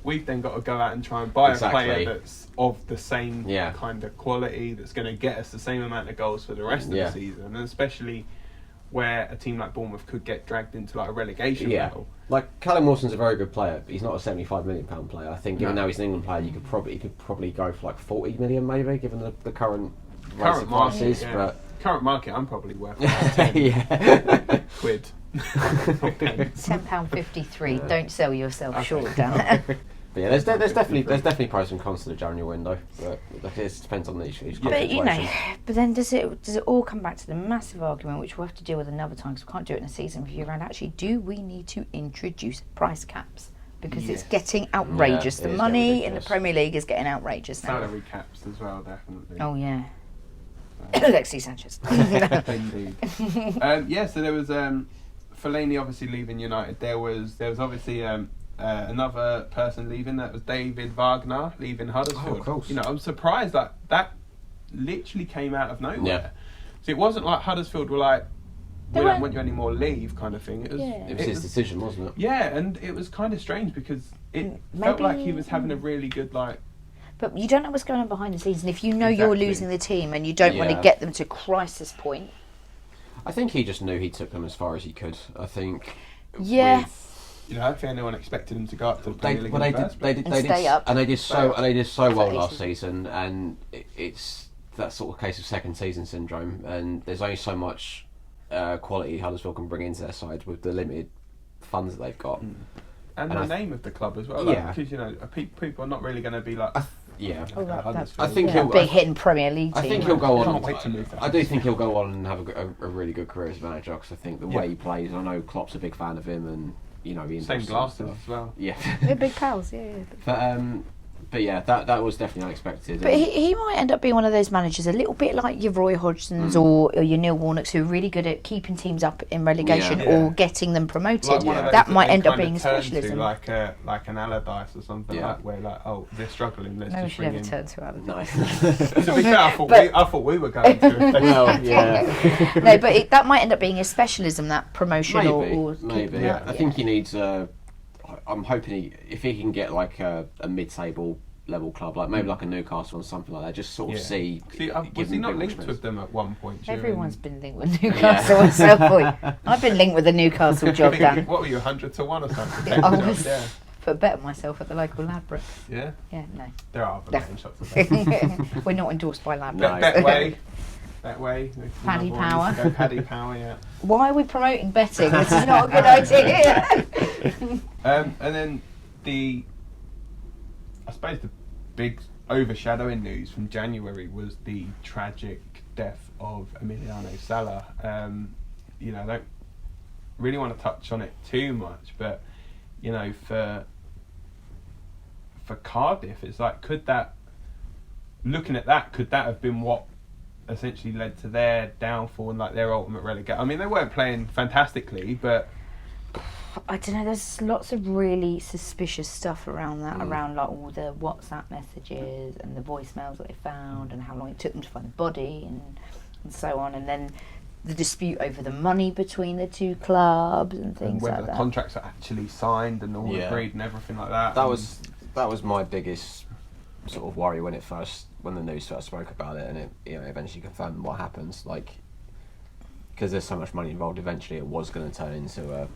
We've then got to go out and try and buy a player that's of the same kind of quality, that's going to get us the same amount of goals for the rest of the season, and especially where a team like Bournemouth could get dragged into like a relegation battle. Like Callum Wilson's a very good player, but he's not a £75 million player. I think even though he's an England player, he could probably go for like 40 million maybe, given the current market prices. But current market, I'm probably worth about 10 quid. £10.53. Don't sell yourself short, Dan. But yeah, there's definitely pros and cons to the January window, but it depends on each But but then does it all come back to the massive argument, which we'll have to deal with another time because we can't do it in a season review round. Actually, do we need to introduce price caps? Because it's getting outrageous. The money in the Premier League is getting outrageous now. Salary caps as well, definitely. Oh yeah. Alexis Sanchez. Indeed. So there was Fellaini obviously leaving United. There was obviously another person leaving. That was David Wagner leaving Huddersfield. Oh, of course. I'm surprised that literally came out of nowhere. Yeah. So it wasn't like Huddersfield were like, we don't want you anymore, leave kind of thing. It was his decision, wasn't it? Yeah, and it was kind of strange because it felt like he was having a really good But you don't know what's going on behind the scenes, and if you know you're losing the team and you don't want to get them to crisis point. I think he just knew he took them as far as he could. I think. Yeah. I don't think anyone expected him to go up to the Premier League. They did so well last season, and it's that sort of case of second season syndrome. And there's only so much quality Huddersfield can bring into their side with the limited funds that they've got, and the name of the club as well. Because people are not really going to be like. I think he'll big hitting Premier League team. I think he'll go on. Can't wait to move that. I do think he'll go on and have a really good career as a manager because I think the way he plays. I know Klopp's a big fan of him, and he same glasses as well. Yeah, they're big pals. But yeah, that was definitely unexpected. But he might end up being one of those managers, a little bit like your Roy Hodgsons or your Neil Warnocks, who are really good at keeping teams up in relegation or getting them promoted. That might end up being a specialism. Like an Allardyce or something where they're struggling. Let's just bring in. Turn to Allardyce. To be fair, I thought we were going to. No, but that might end up being a specialism, that promotion maybe. I think he needs. I'm hoping if he can get like a mid-table level club, like maybe like a Newcastle or something like that, just sort of see. Was he not linked with them at one point? Everyone's been linked with Newcastle at some point. I've been linked with the Newcastle job, Dan. What were you, 100 to 1 or something? Put a bet on myself at the local Ladbrokes. Yeah? Yeah, no. There are other betting shops available. We're not endorsed by Ladbrokes. That way. Paddy Power. Paddy Power, yeah. Why are we promoting betting? This is not a good idea. And then I suppose the big overshadowing news from January was the tragic death of Emiliano Sala. You know, I don't really want to touch on it too much, but you know, for Cardiff, it's like, could that have been what essentially led to their downfall and like their ultimate relegation? I mean, they weren't playing fantastically, but I don't know, there's lots of really suspicious stuff around that, around like all the WhatsApp messages and the voicemails that they found and how long it took them to find the body and so on, and then the dispute over the money between the two clubs and things and whether like the that. Contracts are actually signed and all agreed and everything like that. That was my biggest sort of worry when the news first spoke about it, and it, you know, eventually confirmed what happens. Like, because there's so much money involved, eventually it was going to turn into a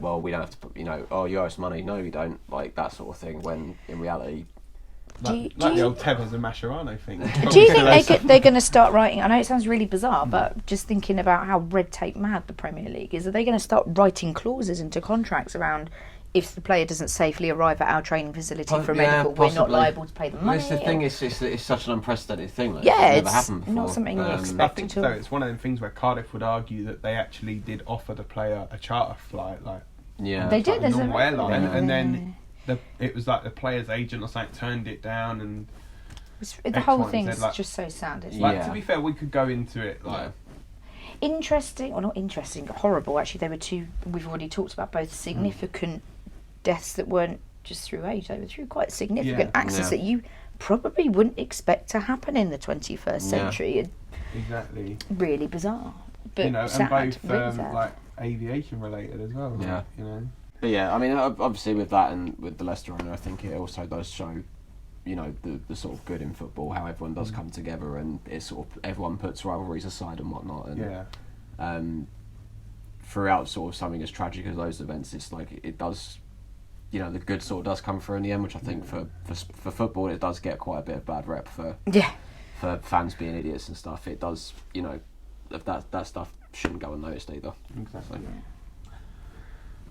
well, we don't have to put, you know, oh, you owe us money. No, you don't. Like that sort of thing. When in reality, like the old Tevez and Mascherano thing. Do you think they're going to start writing? I know it sounds really bizarre, but just thinking about how red tape mad the Premier League is, are they going to start writing clauses into contracts around, if the player doesn't safely arrive at our training facility for a medical, we're not liable to pay the money? It's the thing, it's such an unprecedented thing. Like, yeah, it's never it's happened before. not something you expect I think at all. so. It's one of the things where Cardiff would argue that they actually did offer the player a charter flight, like they did. There's a normal airline, and then yeah. it was like the player's agent or something turned it down, and the whole thing's like, just so sad. It's like, to be fair, we could go into it like. Interesting, or not interesting, but horrible. Actually, there were two. We've already talked about both significant deaths that weren't just through age; they were through quite significant accidents that you probably wouldn't expect to happen in the 21st century. Exactly. Really bizarre, but you know, sad, and both really sad. like aviation related as well. Yeah. Like, you know. But yeah, I mean, obviously with that and with the Leicester owner, I think it also does show, you know, the sort of good in football, how everyone does come together, and it's sort of everyone puts rivalries aside and whatnot. And throughout sort of something as tragic as those events, it's like it does, you know, the good sort of does come through in the end, which I think for football it does get quite a bit of bad rep for fans being idiots and stuff. It does, you know, that stuff shouldn't go unnoticed either. Exactly.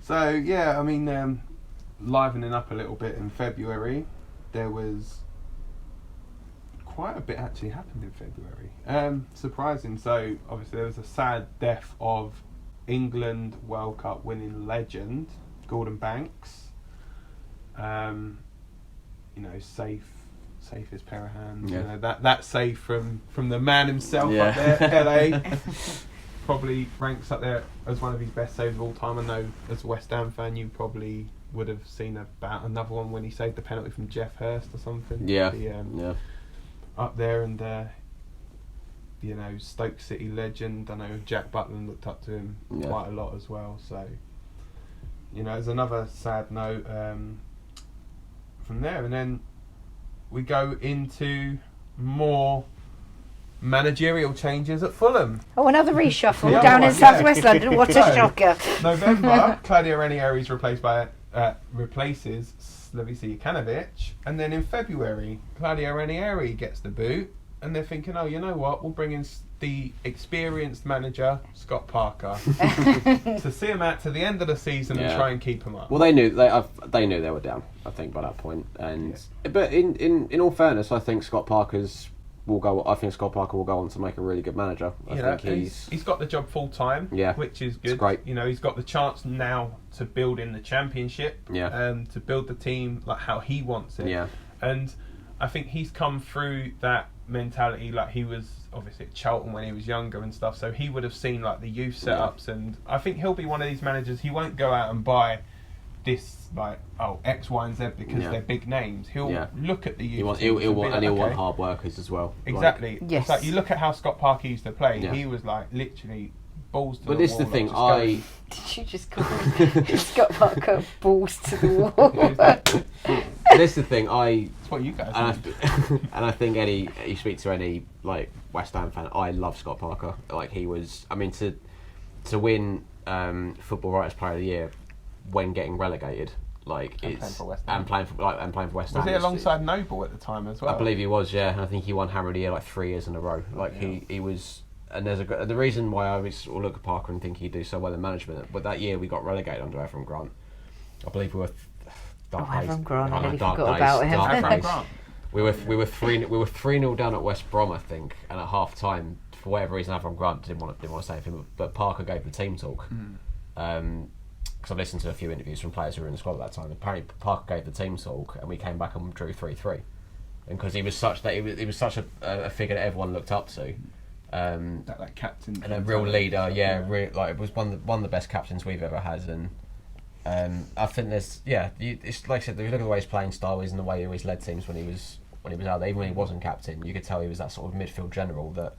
So yeah, I mean, livening up a little bit in February, there was quite a bit actually happened in February. Surprising. So obviously there was a sad death of England World Cup winning legend Gordon Banks. You know, safe as pair of hands. You know, that save from the man himself up there, LA. Probably ranks up there as one of his best saves of all time. I know as a West Ham fan you probably would have seen about another one when he saved the penalty from Jeff Hurst or something. Up there, and you know, Stoke City legend. I know Jack Butland looked up to him quite a lot as well. So, you know, there's another sad note from there, and then we go into more managerial changes at Fulham. Oh, another reshuffle down in South West London. What a shocker! November, Claudio Ranieri replaces Slavica Jokanovic, and then in February, Claudio Ranieri gets the boot, and they're thinking, oh, you know what? We'll bring in the experienced manager, Scott Parker, to see him out to the end of the season and try and keep him up. Well, they knew they were down, I think, by that point. And but in all fairness, I think Scott Parker will go on to make a really good manager. I think he's got the job full time, which is good. It's great. You know, he's got the chance now to build in the Championship, to build the team like how he wants it. Yeah. And I think he's come through that mentality. Like, he was obviously at Charlton when he was younger and stuff, so he would have seen like the youth setups, and I think he'll be one of these managers. He won't go out and buy this like X, Y, and Z because they're big names. He'll look at the youth. He'll want hard workers as well. Exactly. Like, yes. It's like you look at how Scott Parker used to play. He was like literally balls to the wall. But this is the thing. Did you just call Scott Parker balls to the wall? This is the thing. It's what you guys do. And I think you speak to any like West Ham fan, I love Scott Parker. Like, he was. I mean, to win Football Writers Player of the Year when getting relegated, like, and playing for West Ham. Was he alongside Noble at the time as well? I believe he was. Yeah, and I think he won Hammer of the Year like 3 years in a row. Like, he was. And the reason why I always sort of look at Parker and think he'd do so well in management. But that year we got relegated under Avram Grant. I believe we were Avram Grant, I nearly forgot about him. Dark days. We were 3-0 down at West Brom, I think, and at half time, for whatever reason, Avram Grant didn't want to say anything, but Parker gave the team talk. Because I've listened to a few interviews from players who were in the squad at that time. Apparently, Parker gave the team talk, and we came back and drew 3-3. And because he was such a figure that everyone looked up to, that captain and a real leader. It was one of the best captains we've ever had, and I think it's like I said, if you look at the way his playing style is and the way he always led teams when he was out there, even when he wasn't captain, you could tell he was that sort of midfield general that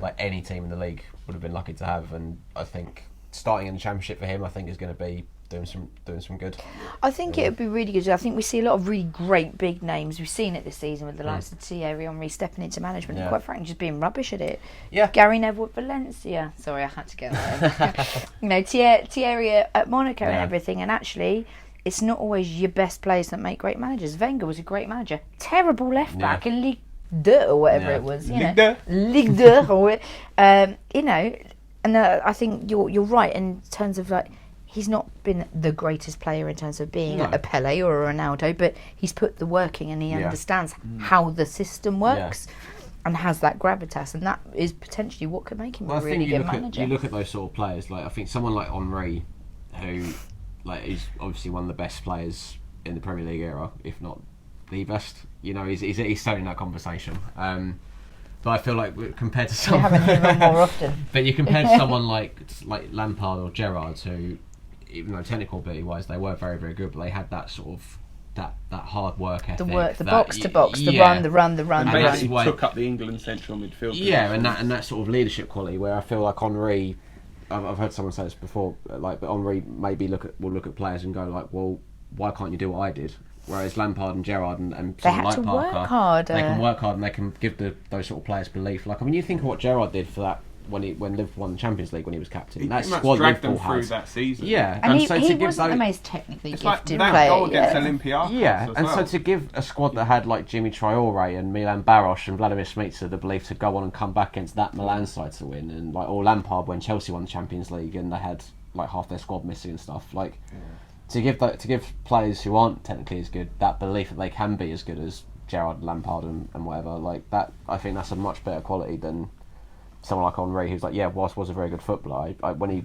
like any team in the league would have been lucky to have. And I think starting in the Championship for him, I think is going to be doing some good. I think it would be really good. I think we see a lot of really great big names. We've seen it this season with the likes of Thierry Henry stepping into management and quite frankly just being rubbish at it. Yeah. Gary Neville at Valencia. Sorry, I had to get that in. Thierry at Monaco and everything. And actually, it's not always your best players that make great managers. Wenger was a great manager. Terrible left back in Ligue 2 or whatever it was. Ligue 2. Or, and I think you're right in terms of like, he's not been the greatest player in terms of being a Pele or a Ronaldo, but he's put the work in and he understands how the system works and has that gravitas, and that is potentially what could make him a really good manager. You look at those sort of players, like I think someone like Henry, who like is obviously one of the best players in the Premier League era, if not the best. He's so in that conversation. But I feel like compared to someone, you haven't heard him more often. But you compare to someone like Lampard or Gerrard, who, even though technical ability wise they were very, very good, but they had that sort of that hard work ethic, the box to box, the run, and basically took up the England central midfield. And that sort of leadership quality, where I feel like Henry, I've heard someone say this before, like, but Henry maybe will look at players and go like, well, why can't you do what I did? Whereas Lampard and Gerrard and someone like Parker, they can work hard and they can give those sort of players belief. Like, I mean, you think of what Gerrard did for that when Liverpool won the Champions League when he was captain. He that pretty squad much dragged Liverpool them through that season. Yeah, and he wasn't the most technically gifted player. That goal against Olympiacos. Yeah, and so to give a squad that had like Jimmy Traore and Milan Baros and Vladimir Smica the belief to go on and come back against that Milan side to win, and like or Lampard when Chelsea won the Champions League and they had like half their squad missing and stuff, like. Yeah. To give players who aren't technically as good that belief that they can be as good as Gerrard, Lampard, and whatever, like that, I think that's a much better quality than someone like Henry, who's like, whilst was a very good footballer, I when he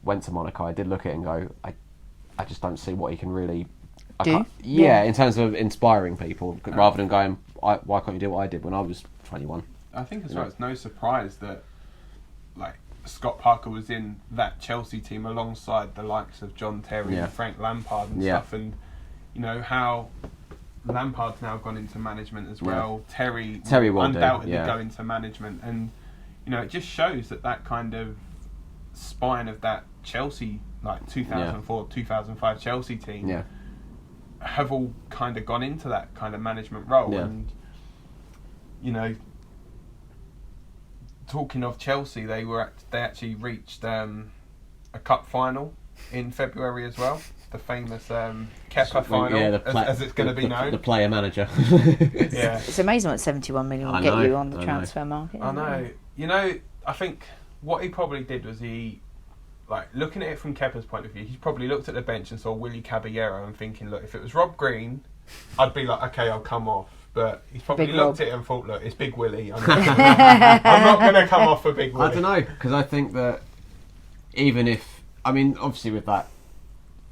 went to Monaco, I did look at it and go, I just don't see what he can really do. In terms of inspiring people, rather than going, why can't you do what I did when I was 21? I think as well, it's no surprise that like Scott Parker was in that Chelsea team alongside the likes of John Terry and Frank Lampard and stuff, and how Lampard's now gone into management as well. Terry will undoubtedly go into management, and it just shows that kind of spine of that Chelsea, like 2004, 2005 Chelsea team, have all kind of gone into that kind of management role, and talking of Chelsea, they actually reached a cup final in February as well. The famous Kepa final, as it's going to be known. The player manager. It's amazing what 71 million will get you on the transfer market. I know. I think what he probably did was looking at it from Kepa's point of view, he's probably looked at the bench and saw Willy Caballero and thinking, look, if it was Rob Green, I'd be like, okay, I'll come off. But he's probably looked at it and thought, look, it's Big Willie. I'm not going to come off for Big Willie. I don't know, because I think that even if... I mean, obviously with that,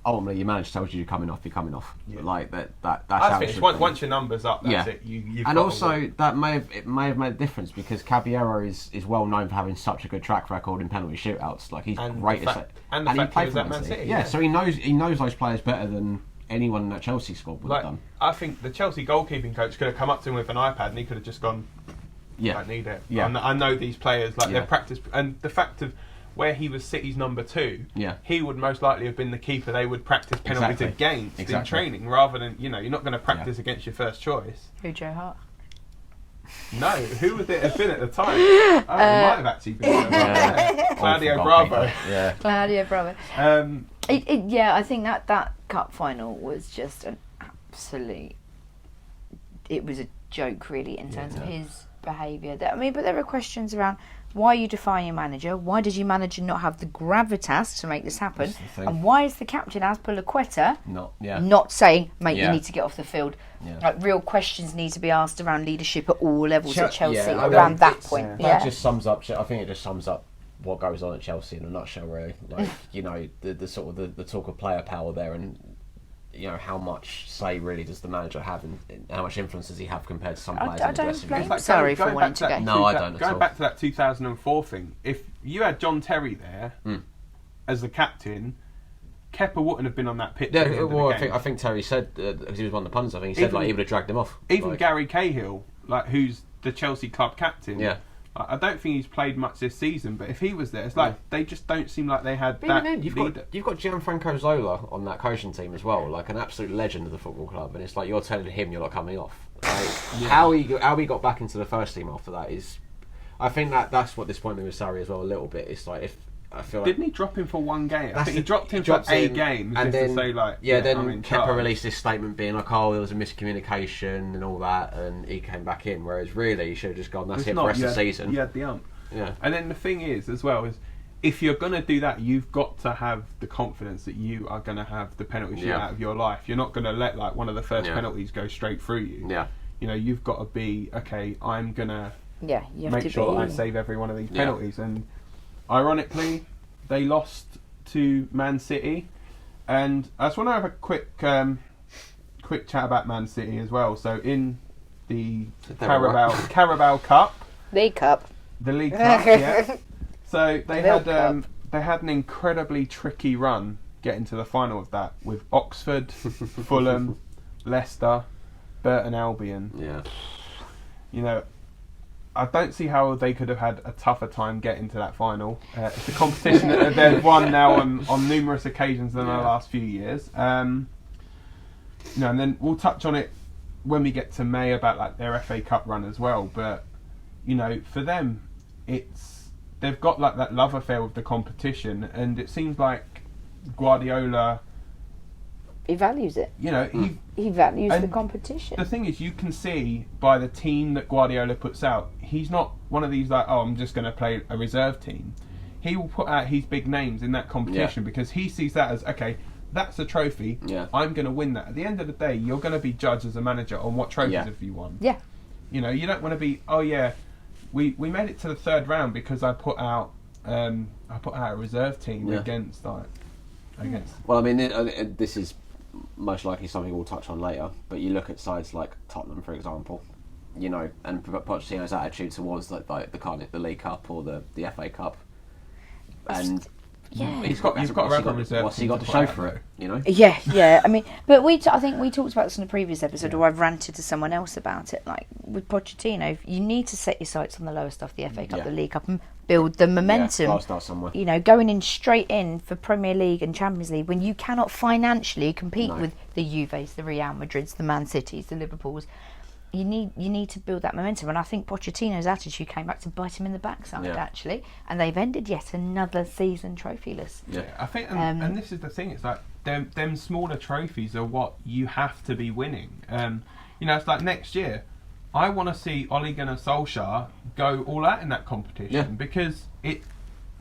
ultimately your manager tells you you're coming off, you're coming off. Yeah. Like, that's how it should be. Once your number's up, that's it. You've and also, that may have made a difference, because Caballero is well known for having such a good track record in penalty shootouts. Like, he's great at... And the fact he was at Man City. Yeah, so he knows those players better than anyone in that Chelsea squad would have done. I think the Chelsea goalkeeping coach could have come up to him with an iPad and he could have just gone, I don't need it. Yeah. I know these players, they've practiced, and the fact of where he was City's number 2, he would most likely have been the keeper they would practice penalties against in training, rather than, you're not going to practice against your first choice. Who, Joe Hart? No, who would it have been at the time? It might have actually been Claudio Bravo. Yeah. Claudio Bravo. I think that cup final was just an absolute... It was a joke, really, in terms of his behaviour. But there were questions around Why are you defying your manager? Why does your manager not have the gravitas to make this happen? And why is the captain, as per Laqueta, not saying, mate, you need to get off the field? Yeah. Like, real questions need to be asked around leadership at all levels at Chelsea around that point. That just sums up. I think it just sums up what goes on at Chelsea in a nutshell, really. Like, you know, the sort of the talk of player power there, and you know, how much say really does the manager have, and how much influence does he have compared to some players? I don't blame him. Sorry for wanting to go. No, I don't. Going back to that 2004 thing, if you had John Terry there as the captain, Kepa wouldn't have been on that pitch. Yeah, well, I think Terry said, because he was one of the punters, I think he said like he would have dragged him off. Even Gary Cahill, like, who's the Chelsea club captain. Yeah. I don't think he's played much this season, but if he was there, it's like they just don't seem like they had that. You've got Gianfranco Zola on that coaching team as well, like an absolute legend of the football club, and it's like you're telling him you're not coming off. Like, how he got back into the first team after that is, I think that's what disappointed me with Sarri as well a little bit. It's like, if I feel like, didn't he drop him for one game? I think he dropped him for a game, and then, to say like, then Kepa released this statement being like, oh, there was a miscommunication and all that, and he came back in. Whereas really, he should have just gone, that's it for the rest of the season. You had the ump. Yeah. And then the thing is, as well, is if you're going to do that, you've got to have the confidence that you are going to have the penalty shoot out of your life. You're not going to let like one of the first penalties go straight through you. Yeah. You know, you've got to be, okay, I'm going to make sure I save every one of these penalties. And ironically, they lost to Man City. And I just want to have a quick chat about Man City as well. So in the Carabao Cup. League Cup. The League Cup, yeah. So they had an incredibly tricky run getting to the final of that, with Oxford, Fulham, Leicester, Burton Albion. Yeah. You know, I don't see how they could have had a tougher time getting to that final. It's a competition that they've won now on numerous occasions in the last few years. And then we'll touch on it when we get to May about like their FA Cup run as well. But you know, for them, they've got like that love affair with the competition, and it seems like Guardiola, he values it. You know, he values the competition. The thing is, you can see by the team that Guardiola puts out, he's not one of these like, oh, I'm just going to play a reserve team. He will put out his big names in that competition because he sees that as, okay, that's a trophy. Yeah. I'm going to win that. At the end of the day, you're going to be judged as a manager on what trophies have you won. Yeah. You know, you don't want to be, oh yeah, we made it to the third round because I put out a reserve team against. Well, I mean, this is most likely something we'll touch on later. But you look at sides like Tottenham, for example, you know, and Pochettino's attitude towards the League Cup or the FA Cup, and he's got a reserve. What's he got to show for it? You know. Yeah. I mean, but I think we talked about this in a previous episode, or I've ranted to someone else about it. Like with Pochettino, you need to set your sights on the lower stuff, the FA Cup, the League Cup, and build the momentum. Gotta start somewhere. You know, going in straight in for Premier League and Champions League when you cannot financially compete with the Juves, the Real Madrids, the Man Cities, the Liverpools. You need to build that momentum, and I think Pochettino's attitude came back to bite him in the backside actually, and they've ended yet another season trophyless. Yeah, I think, and this is the thing. It's like them smaller trophies are what you have to be winning. You know, it's like next year, I want to see Ole Gunnar Solskjaer go all out in that competition because it.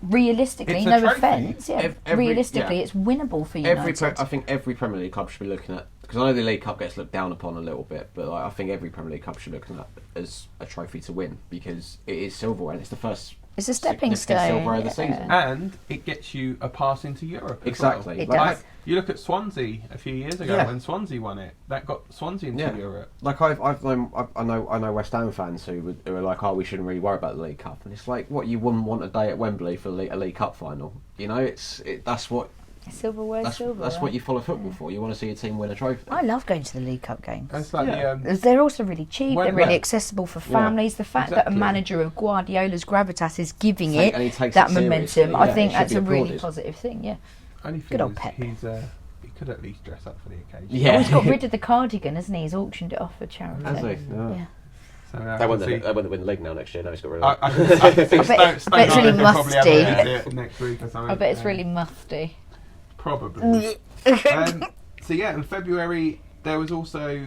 Realistically, no offence. Yeah, realistically, it's winnable for United. I think every Premier League club should be looking at, because I know the League Cup gets looked down upon a little bit, but I think every Premier League club should be looking at as a trophy to win, because it is silverware and it's the first. It's a stepping stone. Silverware of the season, and it gets you a pass into Europe. Exactly, well. It does. You look at Swansea a few years ago when Swansea won it. That got Swansea into Europe. Like I know West Ham fans who are like, oh, we shouldn't really worry about the League Cup, and it's like, what, you wouldn't want a day at Wembley for a League Cup final? You know, that's what. Silverware. That's what you follow football for. You want to see your team win a trophy. I love going to the League Cup games. It's like they're also really cheap. They're really accessible for families. The fact that a manager of Guardiola's gravitas is giving that momentum, I think that's a really positive thing. Yeah. Only thing good old Pep. He could at least dress up for the occasion. Yeah. He's got rid of the cardigan, hasn't he? He's auctioned it off for charity. Has he? Yeah. So, they won the league now next year. Now he's got rid of it. I think Stone it's really musty. Next week or something. I bet it's really musty. Probably. So in February there was also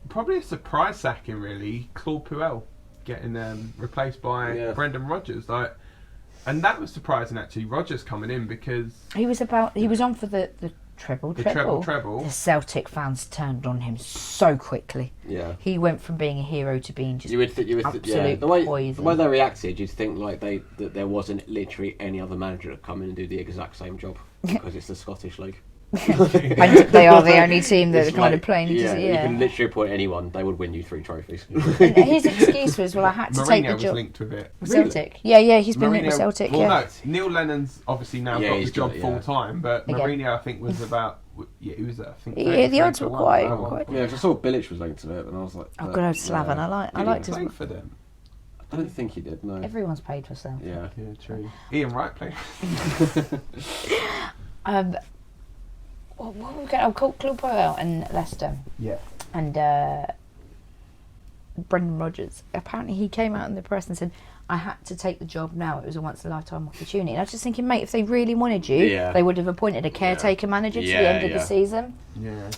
probably a surprise sacking, really. Claude Puel getting replaced by Brendan Rodgers. And that was surprising actually. Rodgers coming in because he was on for the treble. The Celtic fans turned on him so quickly. Yeah, he went from being a hero to being just absolute poison. The way they reacted, you'd think like that there wasn't literally any other manager to come in and do the exact same job because it's the Scottish League. And they are the only team that are kind of playing. You can literally appoint anyone; they would win you 3 trophies. And his excuse was, "Well, I had to take the job." Mourinho was linked with it. Celtic, yeah, he's been linked with Celtic. Well, no, Neil Lennon's obviously now got the job full time, but Mourinho, I think, was about. Yeah, he was. I think. Yeah, the odds were quite. Yeah, I saw Bilic was linked to it, and I was like, "Oh, good old Slaven." I liked his. For them. I don't think he did. No. Everyone's paid for Slaven. Yeah, true. Ian Wright played. What were we going? Claude Puel and Leicester. Yeah. And Brendan Rodgers. Apparently, he came out in the press and said, "I had to take the job now. It was a once in a lifetime opportunity." And I was just thinking, mate, if they really wanted you, they would have appointed a caretaker manager to the end of the season. Yeah.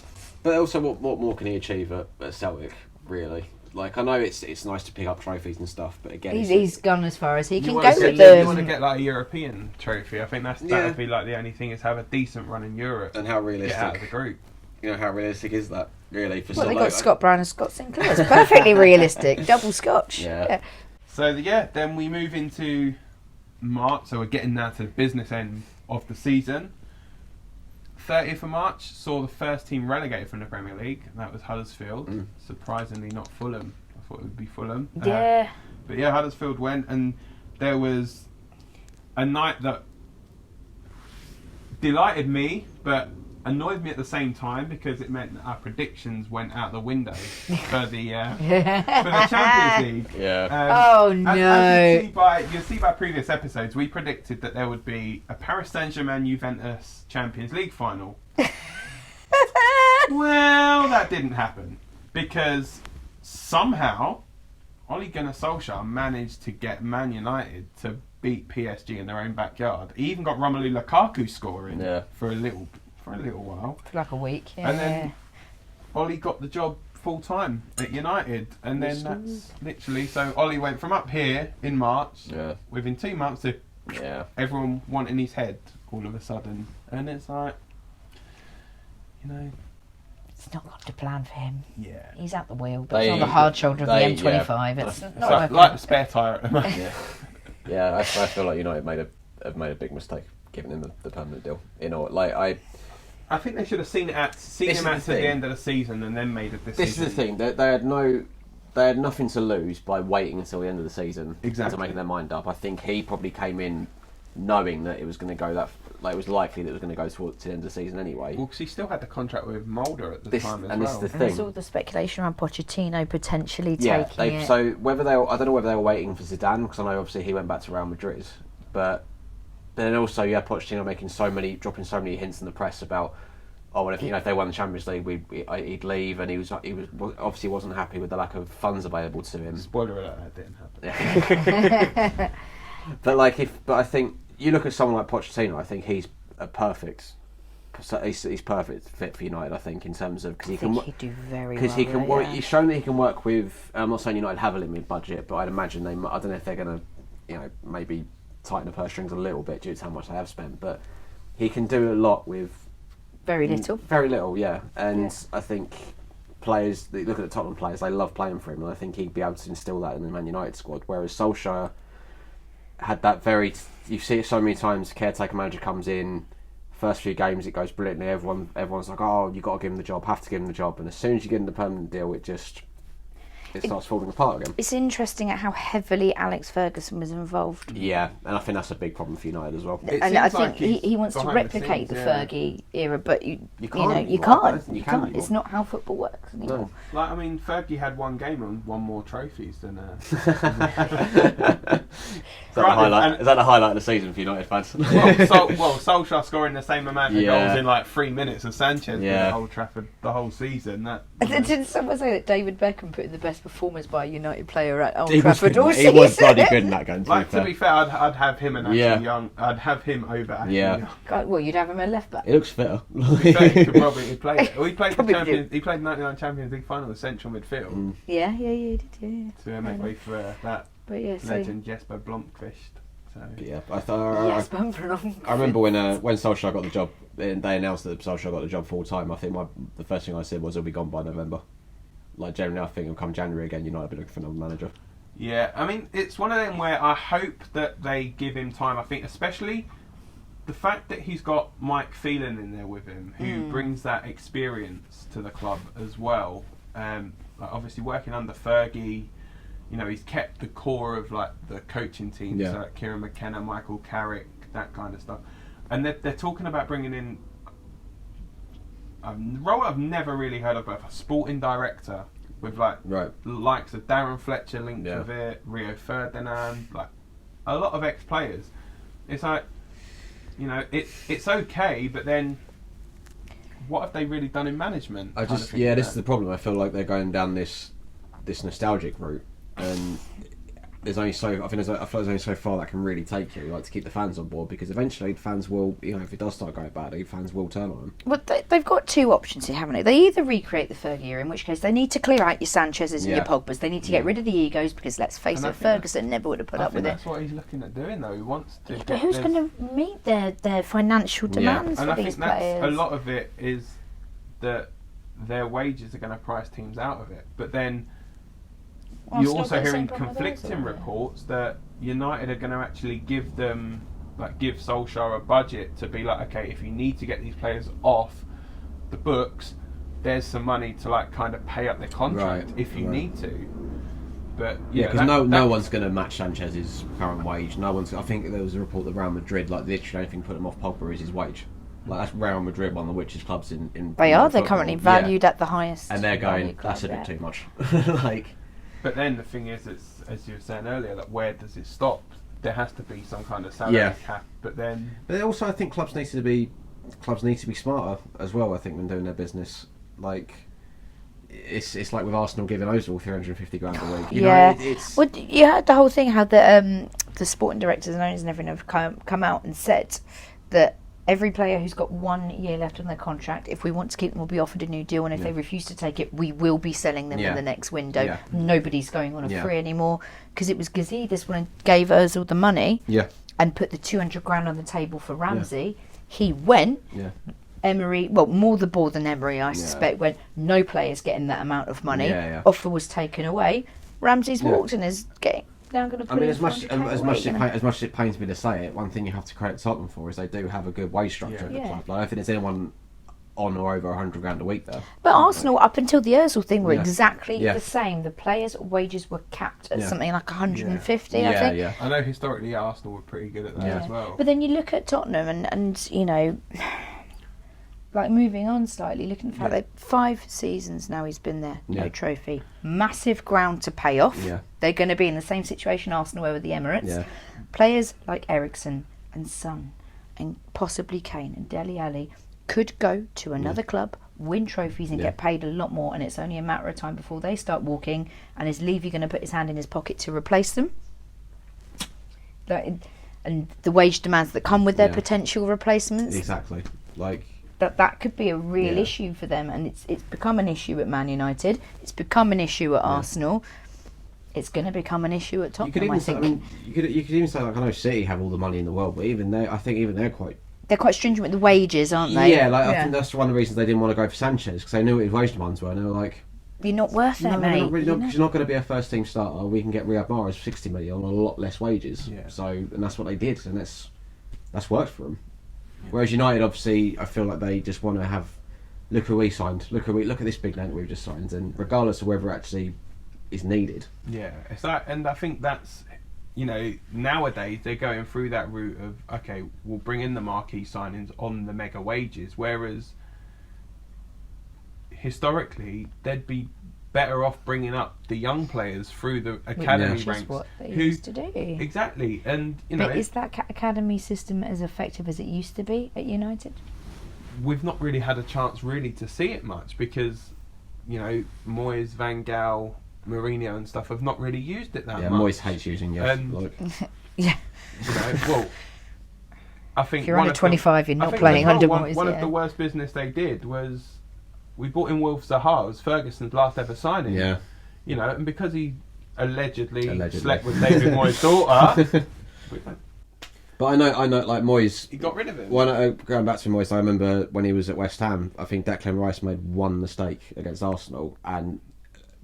But also, what more can he achieve at Celtic? Really? Like, I know it's nice to pick up trophies and stuff, but again, he's gone as far as he can go with them. You want to get like a European trophy. I think that would be like the only thing is have a decent run in Europe. And how realistic? Get out of the group. You know, how realistic is that? Really? For they got Scott Brown and Scott Sinclair. It's perfectly realistic. Double Scotch. Yeah. So then we move into March. So we're getting now to the business end of the season. 30th of March saw the first team relegated from the Premier League. And that was Huddersfield. Surprisingly, not Fulham. I thought it would be Fulham. Yeah. But yeah, Huddersfield went, and there was a night that delighted me, but annoyed me at the same time because it meant that our predictions went out the window for the Champions League. Yeah. Oh no! As you'll see by previous episodes, we predicted that there would be a Paris Saint-Germain Juventus Champions League final. Well, that didn't happen because somehow Ole Gunnar Solskjaer managed to get Man United to beat PSG in their own backyard. He even got Romelu Lukaku scoring for a little while. For like a week, yeah. And then Ollie got the job full time at United, and then that's literally so. Ollie went from up here in March, within 2 months, to everyone wanting his head all of a sudden, and it's like, it's not got to plan for him. Yeah, he's out the wheel, but it's on the hard shoulder of the M25. It's not like the spare tyre at the moment. I feel like United have made a big mistake giving him the permanent deal. I think they should have seen him out to the end of the season and then made a decision. This is the thing. They had nothing to lose by waiting until the end of the season to making their mind up. I think he probably came in knowing that it was going to go it was likely that it was going to go towards the end of the season anyway. Well, because he still had the contract with Mulder at the time as well. This is the thing. There's all the speculation around Pochettino potentially taking it. So I don't know whether they were waiting for Zidane, because I know obviously he went back to Real Madrid, but then also Pochettino dropping so many hints in the press about, if they won the Champions League, he'd leave, and he was obviously wasn't happy with the lack of funds available to him. Spoiler alert, that didn't happen. But I think you look at someone like Pochettino, I think he's a perfect. He's perfect fit for United, I think, in terms of he'd do very well. Because he can work. He's shown that he can work with. I'm not saying United have a limited budget, but I'd imagine I don't know if they're going to, maybe tighten the purse strings a little bit due to how much they have spent, but he can do a lot with very little. Very little, yeah. And I think players, look at the Tottenham players, they love playing for him, and I think he'd be able to instill that in the Man United squad. Whereas Solskjaer had that you see it so many times. Caretaker manager comes in, first few games it goes brilliantly. Everyone's like, oh, you got to give him the job, have to give him the job, and as soon as you get in the permanent deal, it starts falling apart again. It's interesting at how heavily Alex Ferguson was involved. Yeah, and I think that's a big problem for United as well. And I think he wants to replicate the Fergie era, but you can't. It's not how football works anymore. No. Fergie had one game and won more trophies than. Is that the highlight of the season for United fans? Solskjaer scoring the same amount of goals in 3 minutes as Sanchez at Old Trafford the whole season. Did someone say that David Beckham put in the best performance by a United player at Old He was Trafford all good. He season. was bloody good in that game. To be fair, I'd have him and Ashley Young. I'd have him over Ashley Young. God, well, you'd have him at left back. He looks fitter. He played 99 Champions League final with central midfield. Yeah, he did. Yeah. To make way for that legend Jesper Blomqvist. So. Yeah, I remember when Solskjaer got the job, and they announced that Solskjaer got the job full time. I think the first thing I said was he'll be gone by November. Like generally, I think it'll come January again. United will be looking for another manager. Yeah, I mean it's one of them where I hope that they give him time. I think especially the fact that he's got Mike Phelan in there with him, who brings that experience to the club as well. Like obviously working under Fergie. You know, he's kept the core of like the coaching teams, like Kieran McKenna, Michael Carrick, that kind of stuff. And they're talking about bringing in a role I've never really heard of, a sporting director with like the likes of Darren Fletcher linked with it, Rio Ferdinand, like a lot of ex-players. It's like, you know, it's okay, but then what have they really done in management? This is the problem. I feel like they're going down this nostalgic route. And there's only so I feel there's only so far that can really take you, like to keep the fans on board, because eventually the fans will, you know, if it does start going badly, fans will turn on them. Well, they've got two options here, haven't they? They either recreate the Fergie era, in which case they need to clear out your Sanchez's and your Pogbas. They need to get rid of the egos, because let's face it, Ferguson never would have put up with it. That's what he's looking at doing, though. He wants to. But who's going to meet their financial demands for these players? A lot of it is that their wages are going to price teams out of it, but then. You're also hearing conflicting reports that United are going to actually give Solskjaer a budget to be like, okay, if you need to get these players off the books, there's some money to like kind of pay up their contract if you need to. But because no one's going to match Sanchez's current wage. No one's. I think there was a report that Real Madrid, like literally anything put him off Pogba is his wage. Like that's Real Madrid, one of the richest clubs in. They're currently valued at the highest. And they're going. That's a bit too much. Like. But then the thing is, it's, as you were saying earlier, like where does it stop? There has to be some kind of salary cap. But also, I think clubs need to be smarter as well. I think when doing their business, like it's like with Arsenal giving Ozil 350 grand a week. You know, well, you heard the whole thing how the sporting directors and owners and everything have come out and said that. Every player who's got 1 year left on their contract, if we want to keep them, will be offered a new deal, and if they refuse to take it, we will be selling them in the next window. Yeah. Nobody's going on a free anymore, because it was Gazidis when gave Ozil the money and put the 200 grand on the table for Ramsey. He went. Emery, well, more the ball than Emery, I suspect, went, no player's getting that amount of money. Offer was taken away. Ramsey's walked and is getting... I mean, as much as it pains me to say it, one thing you have to credit Tottenham for is they do have a good wage structure at the club. Like, I don't think there's anyone on or over 100 grand a week there. But Arsenal, up until the Ozil thing, were exactly the same. The players' wages were capped at something like 150, I think. I know historically Arsenal were pretty good at that as well. But then you look at Tottenham and you know... Like moving on slightly, looking at the fact that 5 seasons now he's been there, no trophy. Massive ground to pay off. They're going to be in the same situation Arsenal were with the Emirates. Players like Eriksen and Son and possibly Kane and Dele Alli could go to another club, win trophies and get paid a lot more, and it's only a matter of time before they start walking, and is Levy going to put his hand in his pocket to replace them? And the wage demands that come with their potential replacements. Exactly. Like... That could be a real issue for them, and it's become an issue at Man United. It's become an issue at Arsenal. It's going to become an issue at Tottenham. You could even say like I know City have all the money in the world, but I think they're quite stringent with the wages, aren't they? Yeah, I think that's one of the reasons they didn't want to go for Sanchez, because they knew what his wage demands were, and they were like, "You're not worth it, mate. Because you're not going to be a first team starter. We can get Riyad Mahrez 60 million on a lot less wages." And that's what they did, and that's worked for them. Whereas United, obviously, I feel like they just want to have, look who we signed, look at this big name that we've just signed, and regardless of whether it actually is needed. Yeah, it's that, and I think that's, you know, nowadays they're going through that route of, okay, we'll bring in the marquee signings on the mega wages, whereas historically they'd be better off bringing up the young players through the academy ranks. Which is what they used to do. Exactly, and you know. But is that academy system as effective as it used to be at United? We've not really had a chance really to see it much because, you know, Moyes, Van Gaal, Mourinho and stuff have not really used it that much. Moyes hates using Yeah. You know, well, I think if you're under 25, you're not playing under Moyes. One of the worst business they did was we bought in Wolf Zaha. It was Ferguson's last ever signing. Yeah. You know, and because he allegedly slept with David Moyes' daughter. But I know, like Moyes. He got rid of him. Going back to Moyes, I remember when he was at West Ham. I think Declan Rice made one mistake against Arsenal, and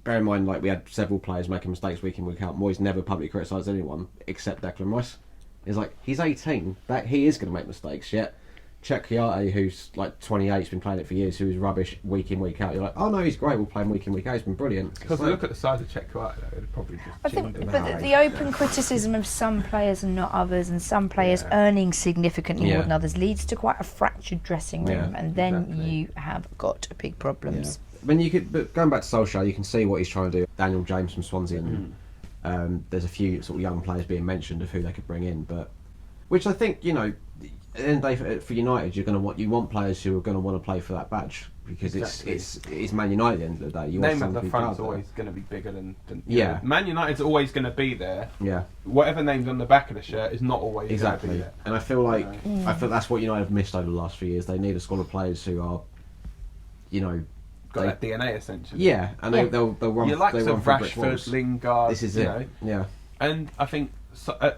bear in mind, like we had several players making mistakes week in week out. Moyes never publicly criticised anyone except Declan Rice. He's like, he's 18, that he is going to make mistakes. Yet, Czech Kouyaté, who's like 28, has been playing it for years, who is rubbish week in week out. You're like, oh no, he's great. We'll play him week in week out. He's been brilliant. Because look at the size of Czech Kouyaté, it'd probably just. I think, but the open criticism of some players and not others, and some players earning significantly more than others, leads to quite a fractured dressing room, and then you have got big problems. When but going back to Solskjaer, you can see what he's trying to do. Daniel James from Swansea, and there's a few sort of young players being mentioned of who they could bring in, but which I think, you know, at the end of the day for United, you want players who are going to want to play for that badge, because it's Man United at the end of the day. You name at the front's always going to be bigger than you know, Man United's always going to be there. Yeah. Whatever name's on the back of the shirt is not always going to be there. And I feel like that's what United have missed over the last few years. They need a squad of players who are, you know, got that DNA essentially. Yeah, and they'll run. You like some Rashford, Lingard. This is it. Know? Yeah. And I think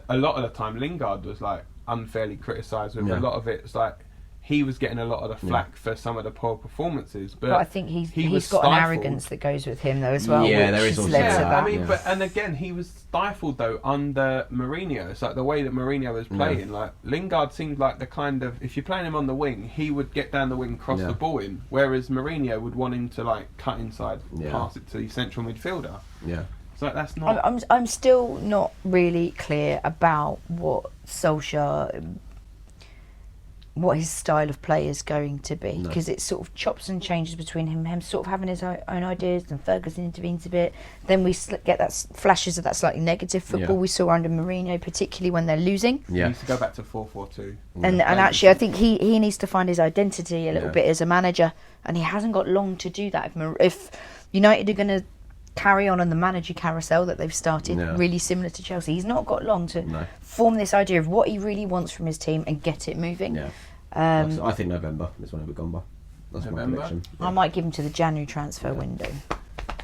a lot of the time Lingard was like unfairly criticised with a lot of it. It's like he was getting a lot of the flack for some of the poor performances, but I think he's got an arrogance that goes with him though as well. Yeah, there is also that. I mean, but and again, he was stifled though under Mourinho. It's like the way that Mourinho was playing. Like Lingard seemed like the kind of, if you're playing him on the wing, he would get down the wing, cross the ball in, whereas Mourinho would want him to like cut inside, pass it to the central midfielder. Yeah. So that's not. I'm still not really clear about what Solskjaer, what his style of play is going to be, because it sort of chops and changes between him sort of having his own ideas, and Ferguson intervenes a bit. Then we get that flashes of that slightly negative football we saw under Mourinho, particularly when they're losing. He needs to go back to 4-4-2. And actually, I think he needs to find his identity a little bit as a manager, and he hasn't got long to do that. If United are going to carry on the manager carousel that they've started, really similar to Chelsea, he's not got long to form this idea of what he really wants from his team and get it moving. I think November is when it'll be gone by. That's my prediction. I might give him to the January transfer window.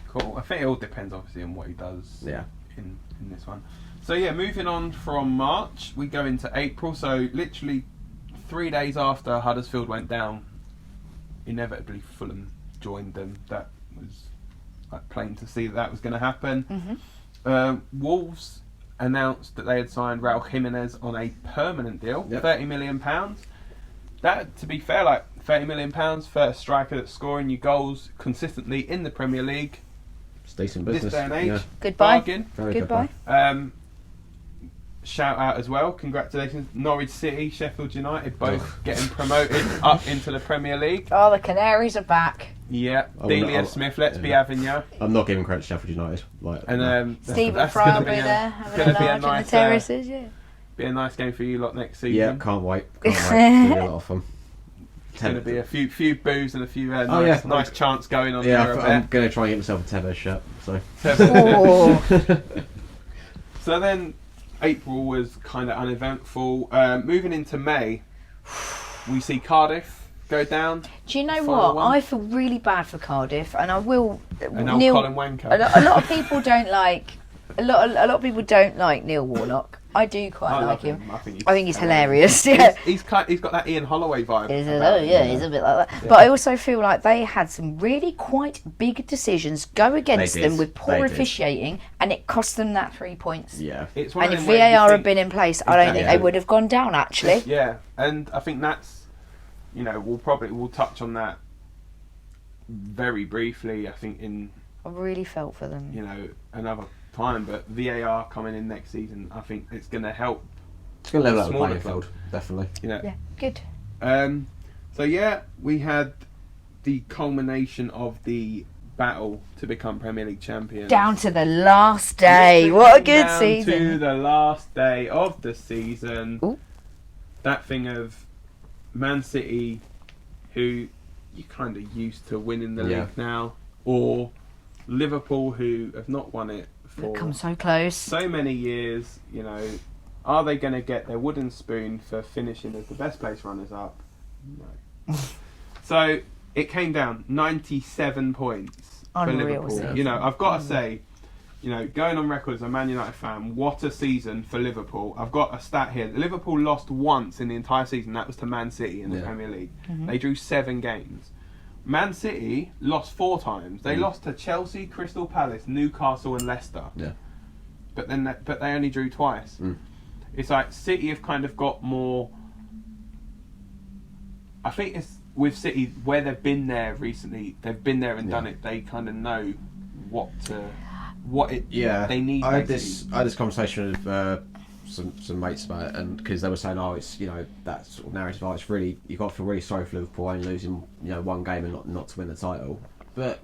Cool. I think it all depends obviously on what he does in this one. So moving on from March, we go into April. So literally 3 days after Huddersfield went down, inevitably Fulham joined them. That was like plain to see that was going to happen. Wolves announced that they had signed Raul Jimenez on a permanent deal, £30 million. That, to be fair, like £30 million for a striker that's scoring you goals consistently in the Premier League. It's decent business. This day and age. Goodbye. Bargain. Very goodbye. Shout out as well, congratulations, Norwich City, Sheffield United, both getting promoted up into the Premier League. Oh, the Canaries are back. Yeah, Delia Smith, let's be having you. I'm not giving credit to Sheffield United. And Stephen Fry there, having a large in the terraces, Be a nice game for you lot next season. Yeah, can't wait. It's going to be a lot of fun. It's going to be a few boos and a few nice chants going on there. I'm going to try and get myself a Tevez shirt. So then April was kind of uneventful. Moving into May, we see Cardiff go down. Do you know what? I feel really bad for Cardiff, and I will. Neil, Colin Wanker. A lot of people don't like. A lot of people don't like Neil Warnock. I do quite like him. I think he's hilarious. Yeah, he's got that Ian Holloway vibe. He's a bit like that. Yeah. But I also feel like they had some really quite big decisions go against them with poor officiating, and it cost them that 3 points. Yeah, and if VAR had been in place, I don't think they would have gone down. Actually, yeah, and I think that's, we'll touch on that very briefly. I think I really felt for them. Another time, but VAR coming in next season, I think it's going to help. It's going to level out the playing field, definitely. Yeah, good. So we had the culmination of the battle to become Premier League champions. Down to the last day. What a good season. To the last day of the season. Ooh. That thing of Man City, who you kind of used to winning the league now, or Liverpool, who have not won it for come so close, so many years, you know, are they going to get their wooden spoon for finishing as the best place runners up? No. So it came down 97 points for Liverpool. Season. You know, I've got to say, you know, going on record as a Man United fan, what a season for Liverpool. I've got a stat here. Liverpool lost once in the entire season. That was to Man City in the Premier League. They drew 7 games. Man City lost 4 times. They lost to Chelsea, Crystal Palace, Newcastle and Leicester. Yeah. But they only drew twice. It's like City have kind of got more... I think it's with City, where they've been there recently, they've been there and done it. They kind of know what they need. I had this conversation with some mates about it, and because they were saying, it's, you know, that sort of narrative, it's really, you've got to feel really sorry for Liverpool only losing, you know, 1 game and not to win the title. But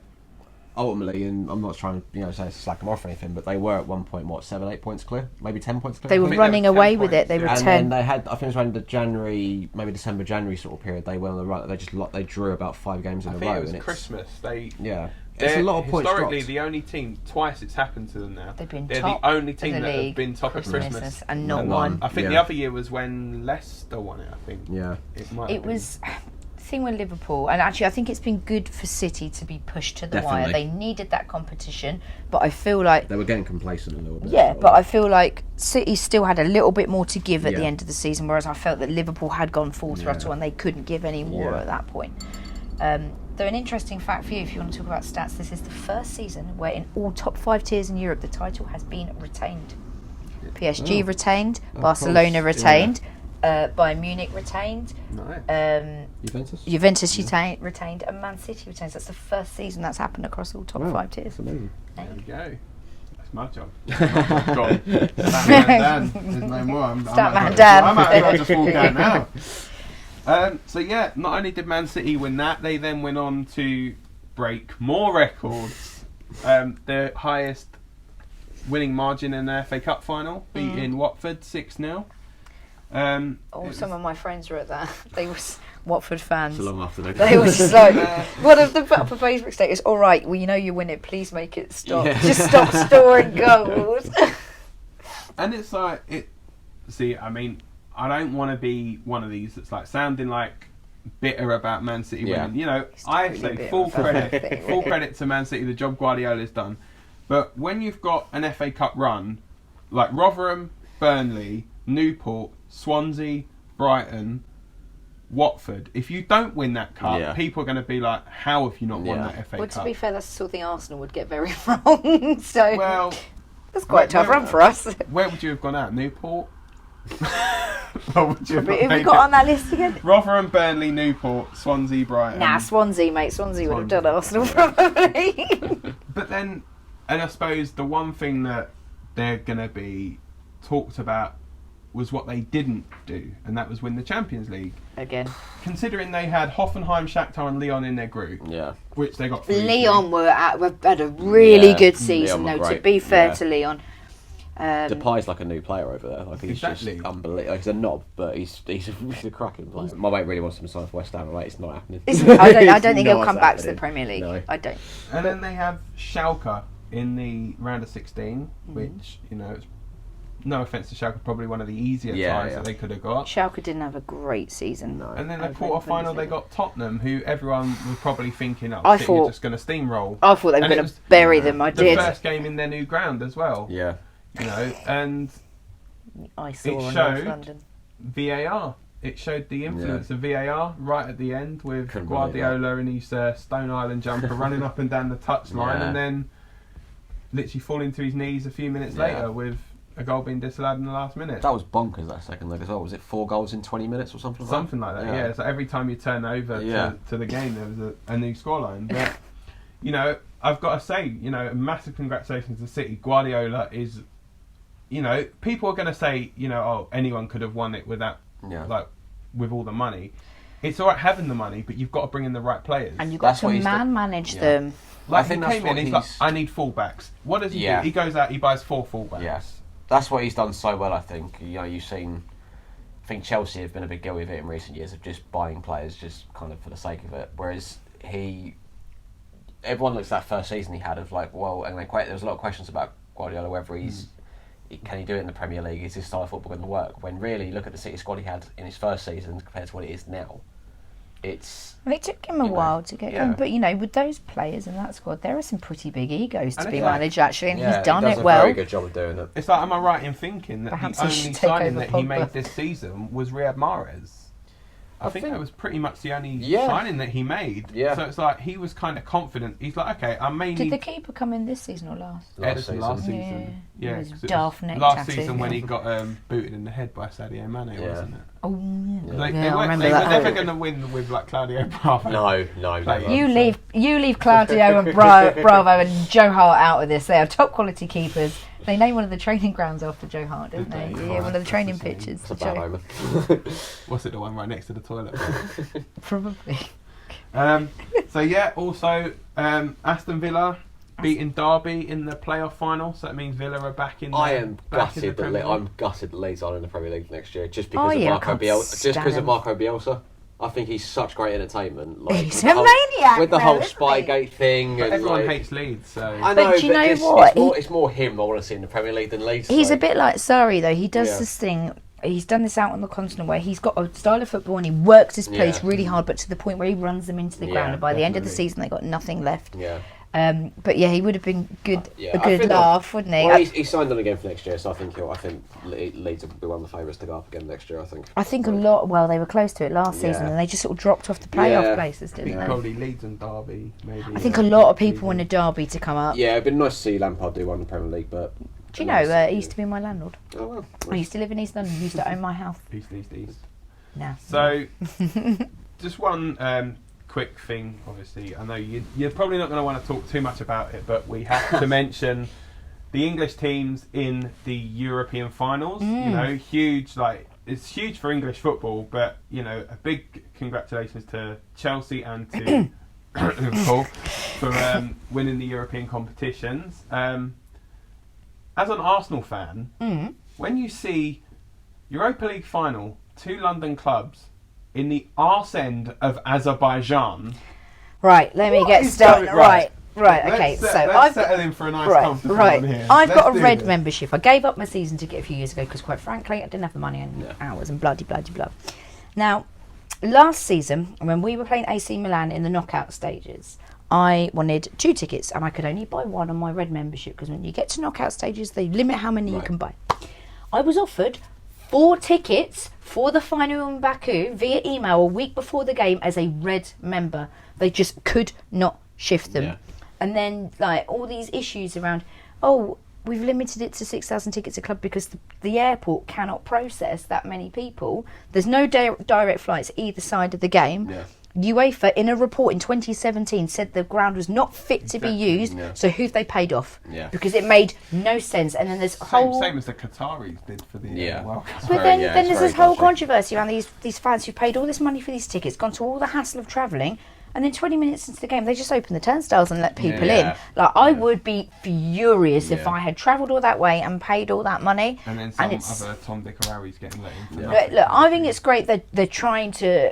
ultimately, and I'm not trying to, you know, say slack them off or anything, but they were at one point 7-8 points clear, maybe 10 points clear. They were running away with it. They were 10. And then they had, I think it was around the January, maybe December, January sort of period. They went on the run. They drew about 5 games in a row. I think it was Christmas. It's a lot of points historically dropped. the only team, twice it's happened to them now. They're the only team that have been top at Christmas and not won. I think the other year was when Leicester won it. I think. Yeah. It was the thing with Liverpool, and actually I think it's been good for City to be pushed to the wire. They needed that competition, but I feel like they were getting complacent a little bit. Yeah, but I feel like City still had a little bit more to give at the end of the season, whereas I felt that Liverpool had gone full throttle and they couldn't give any more at that point. Though an interesting fact for you, if you want to talk about stats, this is the first season where in all top 5 tiers in Europe the title has been retained. PSG retained, Barcelona retained, Bayern Munich retained, Juventus retained, and Man City retained. So that's the first season that's happened across all top 5 tiers. That's amazing. There we go. That's my job. Statman Dan. There's no more. Statman Dan. I might as well just walk out now. So yeah, not only did Man City win that, they then went on to break more records. Their highest winning margin in the FA Cup final, beating Watford 6-0. Some of my friends were at that. They were Watford fans. It's a long afternoon. They were just like, one of them put up a Facebook status, all right, well, you know you win it, please make it stop. Yeah. Just stop scoring goals. And it's like, I mean, I don't want to be one of these that's like sounding like bitter about Man City winning. You know, I say full credit to Man City, the job Guardiola's done. But when you've got an FA Cup run, like Rotherham, Burnley, Newport, Swansea, Brighton, Watford, if you don't win that cup, people are going to be like, how have you not won that FA Cup? Well, to be fair, that's the sort of thing Arsenal would get very wrong. So well, that's quite a tough run for us. Where would you have gone out? Newport? What would you have we got on that list again? Rotherham, Burnley, Newport, Swansea, Brighton. Nah, Swansea, mate. Swansea would have done Arsenal probably. But then, and I suppose the one thing that they're going to be talked about was what they didn't do, and that was win the Champions League. Again. Considering they had Hoffenheim, Shakhtar and Lyon in their group, which they got through. Lyon had a really good season, though, to be fair to Lyon. Depay's like a new player over there. Like he's just unbelievable. Like, he's a knob, but he's a cracking player. My mate really wants him to sign for West Ham. Mate, it's not happening. I don't think he'll come back to the Premier League. No. I don't. And then they have Schalke in the round of 16, which, you know, it's, no offence to Schalke, probably one of the easier ties that they could have got. Schalke didn't have a great season. No. And then the quarter-final, they got Tottenham, who everyone was probably thinking, City are just going to steamroll. I thought they were going to bury them. I did. The first game in their new ground as well. Yeah. You know, and it showed VAR. It showed the influence of VAR right at the end with Guardiola and his Stone Island jumper running up and down the touchline and then literally falling to his knees a few minutes later with a goal being disallowed in the last minute. That was bonkers, that second leg as well. Was it 4 goals in 20 minutes or something like that? Something like that, yeah. So every time you turn over to the game, there was a new scoreline. But, you know, I've got to say, you know, a massive congratulations to City. Guardiola is... You know, people are going to say, you know, anyone could have won it without, like, with all the money. It's all right having the money, but you've got to bring in the right players. And you've got to manage them. Like, he came in, he's like, I need fullbacks. What does he do? He goes out, he buys 4 fullbacks. Yeah. That's what he's done so well, I think. You know, you've seen... I think Chelsea have been a big deal with it in recent years, of just buying players just kind of for the sake of it. Whereas he... everyone looks at that first season he had of like, well, and there was a lot of questions about Guardiola, whether can he do it in the Premier League? Is his style of football going to work? When really, look at the City squad he had in his first season compared to what it is now. It took him a while to get going, but with those players in that squad, there are some pretty big egos to be managed actually, and he's done it well. Very good job of doing it. It's like, am I right in thinking that perhaps the only signing that he made this season was Riyad Mahrez? I think that was pretty much the only signing that he made. Yeah. So it's like he was kind of confident. He's like, okay, I may Did the keeper come in this season or last? Last season. Yeah. It was daft neck last tattoo. season when he got booted in the head by Sadio Mane, wasn't it? Oh, They were never going to win with like Claudio Bravo. No. Like, you leave Claudio and Bravo and Joe Hart out of this. They are top quality keepers. They named one of the training grounds after Joe Hart, didn't they? Yeah, one of the training pitches. It's a bad omen. What's it, the one right next to the toilet? Probably. Also Aston Villa beating Derby in the playoff final, so that means Villa are back in. I'm gutted that Leeds are in the Premier League next year, just because of Marco Bielsa. I think he's such great entertainment. Like, he's a maniac with the whole Spygate thing. But and everyone hates Leeds, so I know. But do you know what? It's more him I want to see in the Premier League than Leeds. He's a bit like Sarri though. He does this thing. He's done this out on the continent where he's got a style of football and he works his players really hard, but to the point where he runs them into the ground. And by the end of the season, they got nothing left. Yeah. But he would have been a good laugh, wouldn't he? Well, he's signed on again for next year, so I think Leeds will be one of the favourites to go up again next year. I think a lot. Well, they were close to it last season, and they just sort of dropped off the playoff places, didn't they? Probably Leeds and Derby, maybe. I think a lot of people want a Derby to come up. Yeah, it'd been nice to see Lampard do one in the Premier League, but. Do you know he used to be my landlord? Oh well. I used to live in East London. He used to own my house. East. No. So, just one. Quick thing, obviously. I know you're probably not going to want to talk too much about it, but we have to mention the English teams in the European finals. Huge. Like, it's huge for English football, but a big congratulations to Chelsea and to Liverpool for winning the European competitions. As an Arsenal fan, when you see Europa League final, 2 London clubs in the arse end of Azerbaijan. Right, let me get started. Right, okay. Let's settle in for a nice comfortable one here. I've got a red membership. I gave up my season ticket a few years ago because, quite frankly, I didn't have the money and hours and bloody blah. Now, last season, when we were playing AC Milan in the knockout stages, I wanted 2 tickets and I could only buy one on my red membership because when you get to knockout stages, they limit how many you can buy. I was offered 4 tickets for the final in Baku via email a week before the game as a red member. They just could not shift them. Yeah. And then all these issues around, we've limited it to 6,000 tickets a club because the airport cannot process that many people. There's no direct flights either side of the game. Yeah. UEFA, in a report in 2017, said the ground was not fit to be used, so who've they paid off? Yeah. Because it made no sense. And then there's same as the Qataris did for the World Cup. But then there's this whole controversy around these fans who've paid all this money for these tickets, gone to all the hassle of travelling, and then 20 minutes into the game, they just open the turnstiles and let people in. I would be furious if I had travelled all that way and paid all that money. And then other Tom, Dick or Harry's getting let in. Look, I think it's great that they're trying to.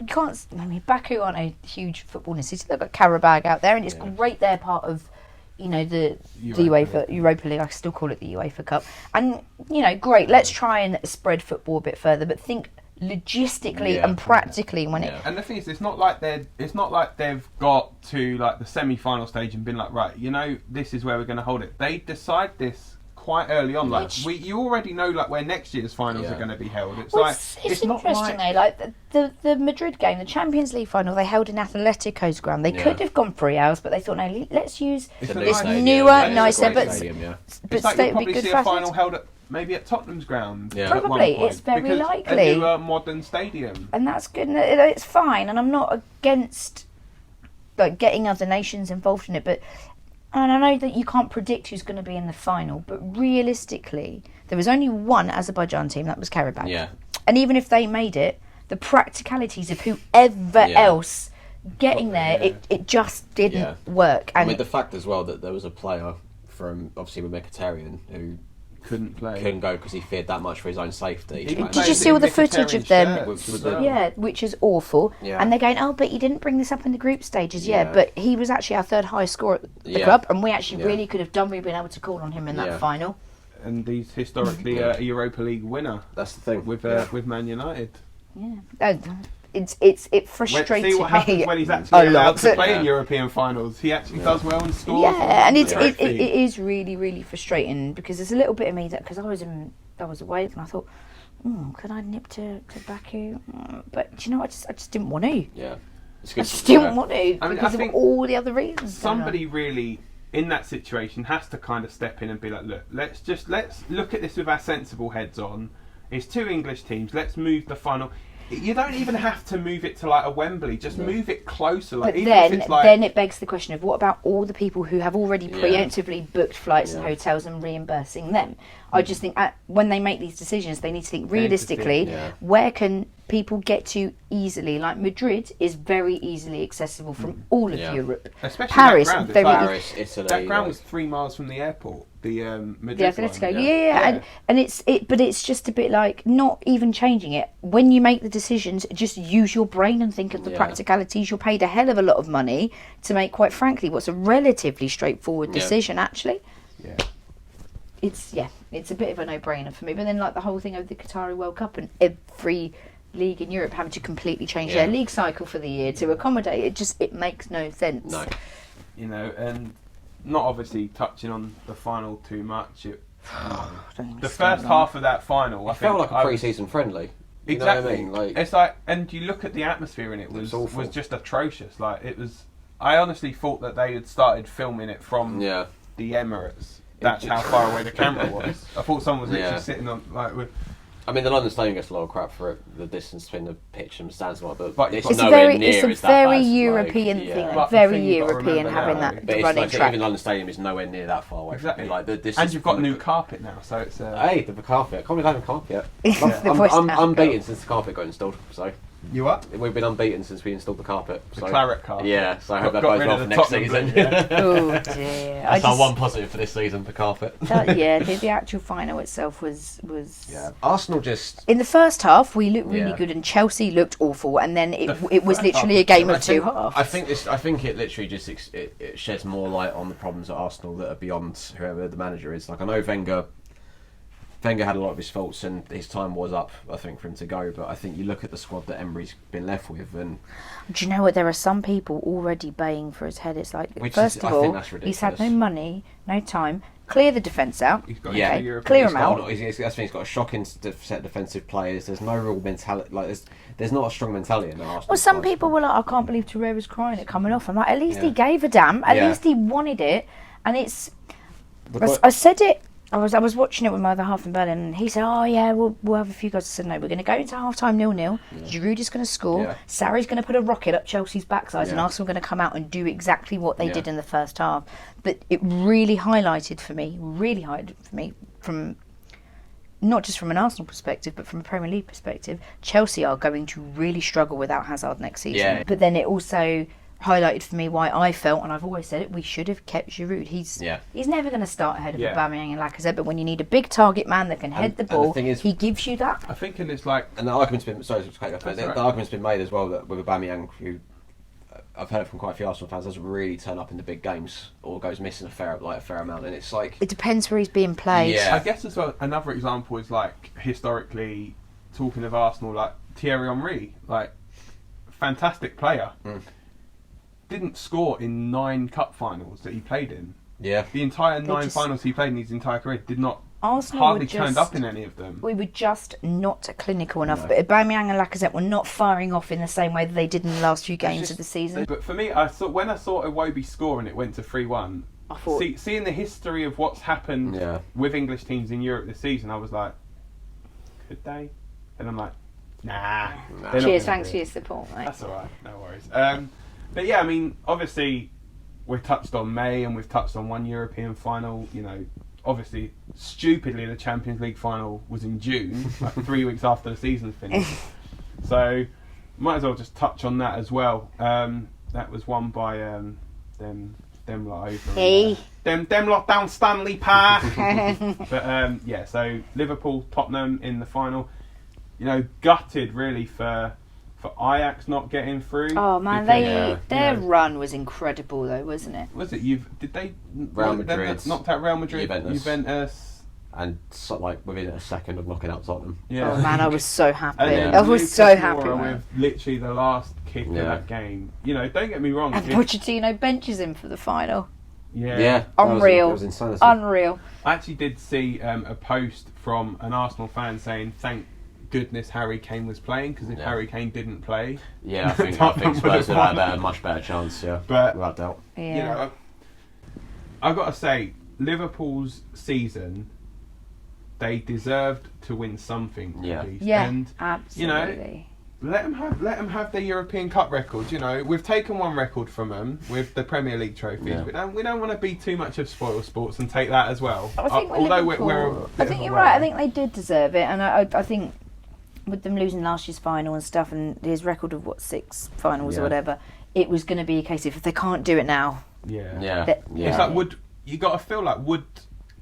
You can't. Baku aren't a huge footballing city. They've got Karabag out there, and it's great they're part of, the Europa League. I still call it the UEFA Cup. And great. Let's try and spread football a bit further, but think logistically and practically when it. And the thing is, it's not like they've got to the semi-final stage and been like, right, this is where we're going to hold it. They decide this quite early on. You already know where next year's finals are going to be held. It's not interesting though. The Madrid game, the Champions League final, they held in Atletico's ground. They could have gone 3 hours, but they thought, no, let's use this newer, nicer. But you'll probably see a final held at Tottenham's ground. Yeah. Probably, it's very likely. A newer modern stadium, and that's good. It's fine, and I'm not against getting other nations involved in it, but. And I know that you can't predict who's going to be in the final, but realistically, there was only one Azerbaijan team, that was Karabakh. Yeah. And even if they made it, the practicalities of whoever else getting there, it just didn't work. And with the fact as well that there was a player from, obviously, with Mkhitaryan, who couldn't play. Couldn't go because he feared that much for his own safety. Did you see all the footage of them? Yeah, which is awful. Yeah. And they're going, oh, but you didn't bring this up in the group stages. Yeah, but he was actually our third highest scorer at the club, and we actually really could have done. We've been able to call on him in that final. And he's historically a Europa League winner. That's the thing with Man United. Yeah. It frustrates me. See what happens when he's actually allowed to play in European finals. He actually does well and scores. Yeah, and it is really, really frustrating because there's a little bit of me that because I was away and I thought, could I nip to Baku? But do you know, I just didn't want to. Yeah, I just didn't want to because of all the other reasons. Somebody really in that situation has to kind of step in and be like, look, let's look at this with our sensible heads on. It's 2 English teams. Let's move the final. You don't even have to move it to like a Wembley. Just move it closer. Like, but then it begs the question of what about all the people who have already preemptively booked flights and hotels and reimbursing them? I just think when they make these decisions, they need to think realistically. Where can people get to easily? Like Madrid is very easily accessible from all of Europe. Especially Paris, that ground. Paris, Italy. That ground was 3 miles from the airport. The Madrid one. And it's just a bit like not even changing it. When you make the decisions, just use your brain and think of the practicalities. You're paid a hell of a lot of money to make, quite frankly, what's a relatively straightforward decision. Actually, it's a bit of a no-brainer for me. But then, like the whole thing of the Qatari World Cup and every league in Europe having to completely change their league cycle for the year to accommodate it makes no sense. No, and not obviously touching on the final too much. The first half of that final, I felt like a pre-season friendly. You exactly. know what I mean? It's like, and you look at the atmosphere in it was just atrocious. Like it was. I honestly thought that they had started filming it from the Emirates. That's how far away the camera was. I thought someone was literally sitting on with. I mean, the London Stadium gets a lot of crap for it, the distance between the pitch and the stands, but it's a very European thing, very European having that running track. Even London Stadium is nowhere near that far away. Exactly. Like and you've got new carpet now, so it's. Hey, the carpet! I can't believe I haven't carpet yet. I'm unbeaten since the carpet got installed. So. You what? We've been unbeaten since we installed the carpet. The claret carpet. Yeah, so I hope that goes well for next season. Oh dear. That's our one positive for this season, the carpet. The actual final itself was. Yeah. Arsenal just. In the first half, we looked really good, and Chelsea looked awful, and then it was literally a game of 2 halves. I think it literally just it sheds more light on the problems at Arsenal that are beyond whoever the manager is. Like I know Wenger had a lot of his faults and his time was up, I think, for him to go. But I think you look at the squad that Emery's been left with and... Do you know what? There are some people already baying for his head. It's like, first of all, he's had no money, no time. Clear the defence out. He's got clear him out. He's got a shocking set of defensive players. There's no real mentality. Like there's not a strong mentality in the Arsenal. Well, some people were like, I can't believe Torreira's crying at coming off. I'm like, at least he gave a damn. At least he wanted it. And it's... I said it... I was watching it with my other half in Berlin, and he said, "Oh yeah, we'll have a few goals." I said, "No, we're going to go into half time 0-0. Giroud's going to score. Sarri's going to put a rocket up Chelsea's backside, and Arsenal are going to come out and do exactly what they did in the first half." But it really highlighted for me, from not just from an Arsenal perspective, but from a Premier League perspective, Chelsea are going to really struggle without Hazard next season. Yeah. But then it also highlighted for me why I felt, and I've always said it, we should have kept Giroud. He's never going to start ahead of Aubameyang and Lacazette, but when you need a big target man that can head the ball, he gives you that. I think, and it's like, and the argument's been the argument's been made as well that with Aubameyang, who I've heard it from quite a few Arsenal fans, doesn't really turn up in the big games or goes missing a fair amount, and it's like it depends where he's being played. Yeah. I guess as well, another example is like historically talking of Arsenal, like Thierry Henry, like fantastic player. Didn't score in 9 cup finals that he played in. Yeah. The entire 9 finals he played in his entire career did not hardly turned up in any of them. We were just not clinical enough. But Aubameyang and Lacazette were not firing off in the same way that they did in the last few games of the season. But for me, when I saw Iwobi score and it went to 3-1, I thought, seeing the history of what's happened with English teams in Europe this season, I was like, could they? And I'm like, nah. Cheers, thanks for your support, mate. That's all right, no worries. But yeah, I mean, obviously, we've touched on May and we've touched on one European final. You know, obviously, stupidly, the Champions League final was in June, like 3 weeks after the season finished. So, might as well just touch on that as well. That was won by them them lot over. Hey. Them lot down Stanley Park. But yeah, so Liverpool, Tottenham in the final. You know, gutted really for Ajax not getting through. Oh man, their run was incredible though, wasn't it? Was it? Did they Real Madrid knocked out Real Madrid, Juventus. And within a second of knocking out Tottenham. Yeah. Oh man, I was so happy. And I was so happy. With literally the last kick of that game. You know, don't get me wrong. And Pochettino benches him for the final. Yeah. Unreal. That was insanity. Unreal. I actually did see a post from an Arsenal fan saying, "Thank goodness Harry Kane was playing, because if Harry Kane didn't play, I think Spurs would have had a much better chance. Yeah, but without doubt. Yeah. You know, I've got to say, Liverpool's season, they deserved to win something. Yeah. At least. Yeah. And Absolutely. you know, let them have their European Cup records. You know, we've taken one record from them with the Premier League trophies. Yeah. We don't want to be too much of spoil sports and take that as well. I think I think you're right. I think they did deserve it, and I think with them losing last year's final and stuff, and his record of 6 finals or whatever, it was going to be a case of if they can't do it now. Yeah. It's like you got to feel like would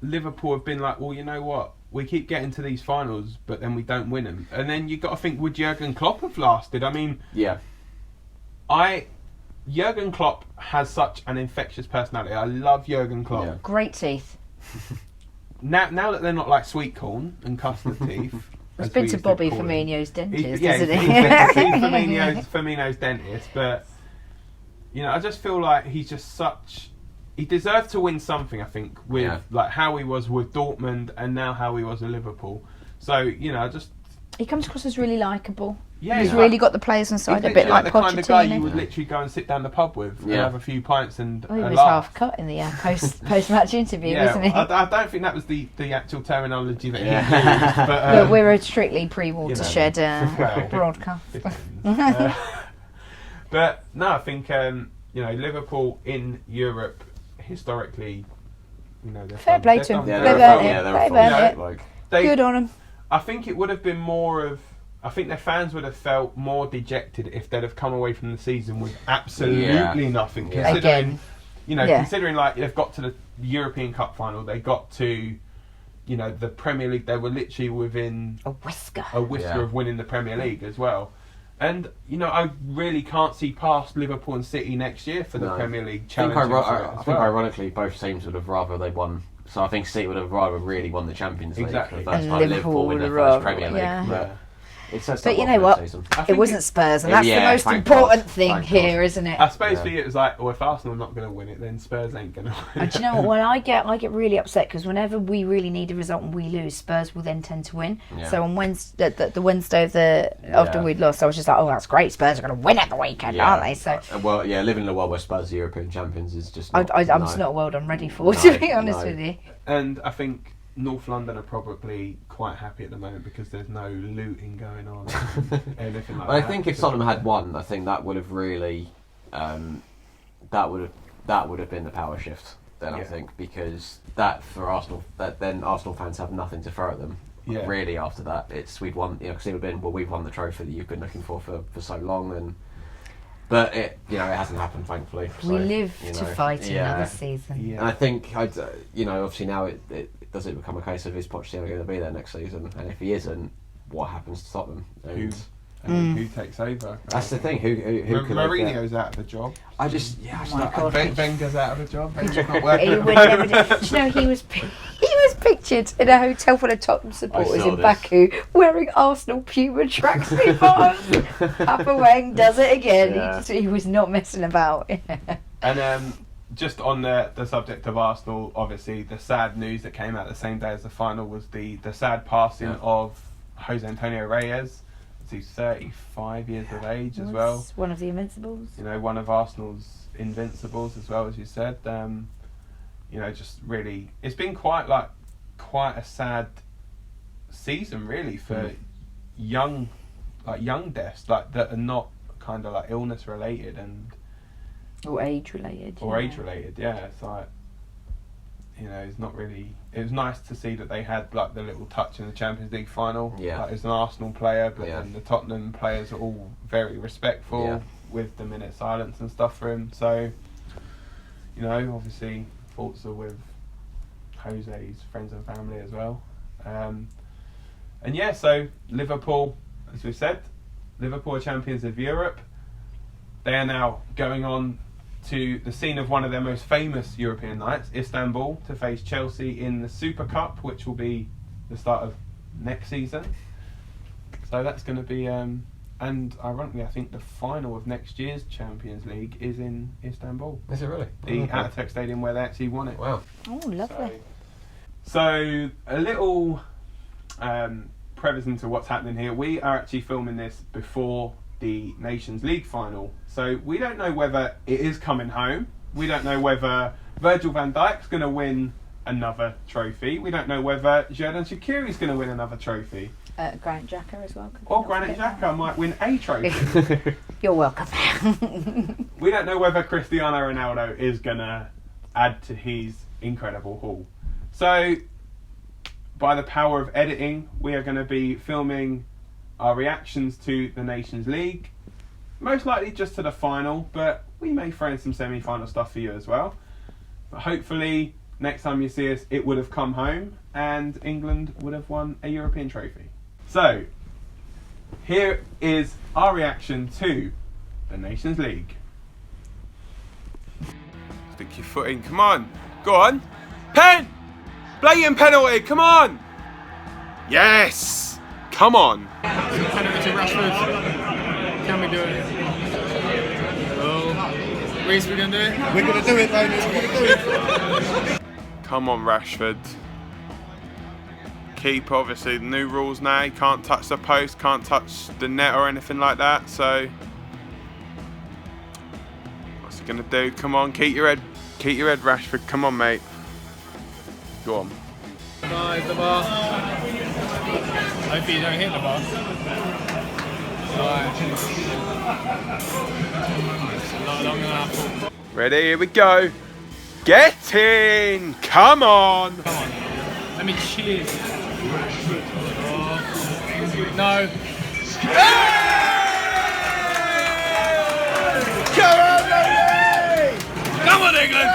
Liverpool have been like, well, you know what? We keep getting to these finals, but then we don't win them. And then you got to think, would Jurgen Klopp have lasted? I mean, Jurgen Klopp has such an infectious personality. I love Jurgen Klopp. Yeah. Great teeth. Now that they're not like sweet corn and custard teeth. He's been to Bobby Firmino's dentist, hasn't he? He's been to Firmino's dentist, but you know, I just feel like he's just such. He deserved to win something, I think, with like how he was with Dortmund and now how he was with Liverpool. So, you know, he comes across as really likeable. Yeah, he's really got the players on side, a bit like the Pochettino. kind of guy you would literally go and sit down the pub with and have a few pints and he was laugh. half cut in the post-match interview, wasn't he? I don't think that was the actual terminology that he used. But we're a strictly pre-watershed broadcast. But no, I think you know, Liverpool in Europe historically, you know, fair play to them. They've earned it. Good on them. I think it would have been more of. I think their fans would have felt more dejected if they'd have come away from the season with absolutely nothing. Considering, considering like they've got to the European Cup final, they got to, you know, the Premier League. They were literally within a whisker of winning the Premier League as well. And, you know, I really can't see past Liverpool and City next year for the Premier League challenge. I think ironically, both teams would have rather they won. So I think City would have rather really won the Champions League for the first time. Liverpool win their first Premier League. Yeah. But you know what? It wasn't Spurs, and that's the most important thing here, isn't it? I suppose for you it was like, well, if Arsenal are not going to win it, then Spurs ain't going to win it. Do you know what? Well, I get really upset because whenever we really need a result and we lose, Spurs will then tend to win. Yeah. So on Wednesday, the Wednesday of after we'd lost, I was just like, oh, that's great. Spurs are going to win at the weekend, aren't they? So living in a world where Spurs are European champions is just. I'm just not a world I'm ready for, to be honest with you. And I think North London are probably quite happy at the moment because there's no looting going on. Anything like that. I think if Tottenham had won, I think that would have really, that would have been the power shift. Then I think because that for Arsenal, then Arsenal fans have nothing to throw at them. Yeah. Really, after that, we've won. Because it would have been we've won the trophy that you've been looking for so long, but it hasn't happened, thankfully. We live to fight another season. Yeah. And I think obviously now it does it become a case of is Pochettino going to be there next season, and if he isn't, what happens to Tottenham? Who takes over? That's the thing. Who Mourinho's out of the job. Wenger's out of the job. Wenger's not working. He would never do. You know, he was pictured in a hotel full of Tottenham supporters in Baku wearing Arsenal Puma tracksuit bottoms. Papa Weng does it again. Yeah. He was not messing about. And just on the subject of Arsenal, obviously the sad news that came out the same day as the final was the sad passing of Jose Antonio Reyes. He's 35 years of age as well. One of the Invincibles. You know, one of Arsenal's Invincibles as well, as you said. You know, just really, it's been quite a sad season really for young deaths that are not kind of like illness related or age related. Yeah. It's like, you know, it's not really. It was nice to see that they had like the little touch in the Champions League final. Yeah. Like, as an Arsenal player, but then the Tottenham players are all very respectful with the minute silence and stuff for him. So, You know, obviously thoughts are with Jose's friends and family as well. And yeah, so Liverpool, as we said, Liverpool are champions of Europe. They are now going on to the scene of one of their most famous European nights, Istanbul, to face Chelsea in the Super Cup, which will be the start of next season. So that's going to be, and ironically, I think the final of next year's Champions League is in Istanbul. Is it really? The Atatürk Stadium where they actually won it. Wow. Oh, lovely. So a little preface into what's happening here. We are actually filming this before the Nations League final. So we don't know whether it is coming home. We don't know whether Virgil van Dijk's going to win another trophy. We don't know whether Xherdan Shaqiri's going to win another trophy. Granit Xhaka as well. Or Granit Xhaka might win a trophy. You're welcome. We don't know whether Cristiano Ronaldo is going to add to his incredible haul. So, by the power of editing, we are going to be filming our reactions to the Nations League. Most likely just to the final, but we may throw in some semi-final stuff for you as well. But hopefully, next time you see us, it would have come home and England would have won a European trophy. So, here is our reaction to the Nations League. Stick your foot in, come on. Go on. Pen! Blatant penalty, come on! Yes! Come on! Penalty to Rashford. Can we do it? Oh, Reece, we're going to do it? We're going to do it, baby. We're going to do it. Come on, Rashford. Keeper, obviously, the new rules now. You can't touch the post, can't touch the net or anything like that. So, what's he going to do? Come on, keep your head, Rashford. Come on, mate. Go on. Nice, the bar. Hopefully you don't hit the bar. Not long enough. Ready? Here we go. Get in! Come on! Come on. Let me cheers. Oh. No. Come on, baby! Come on, England!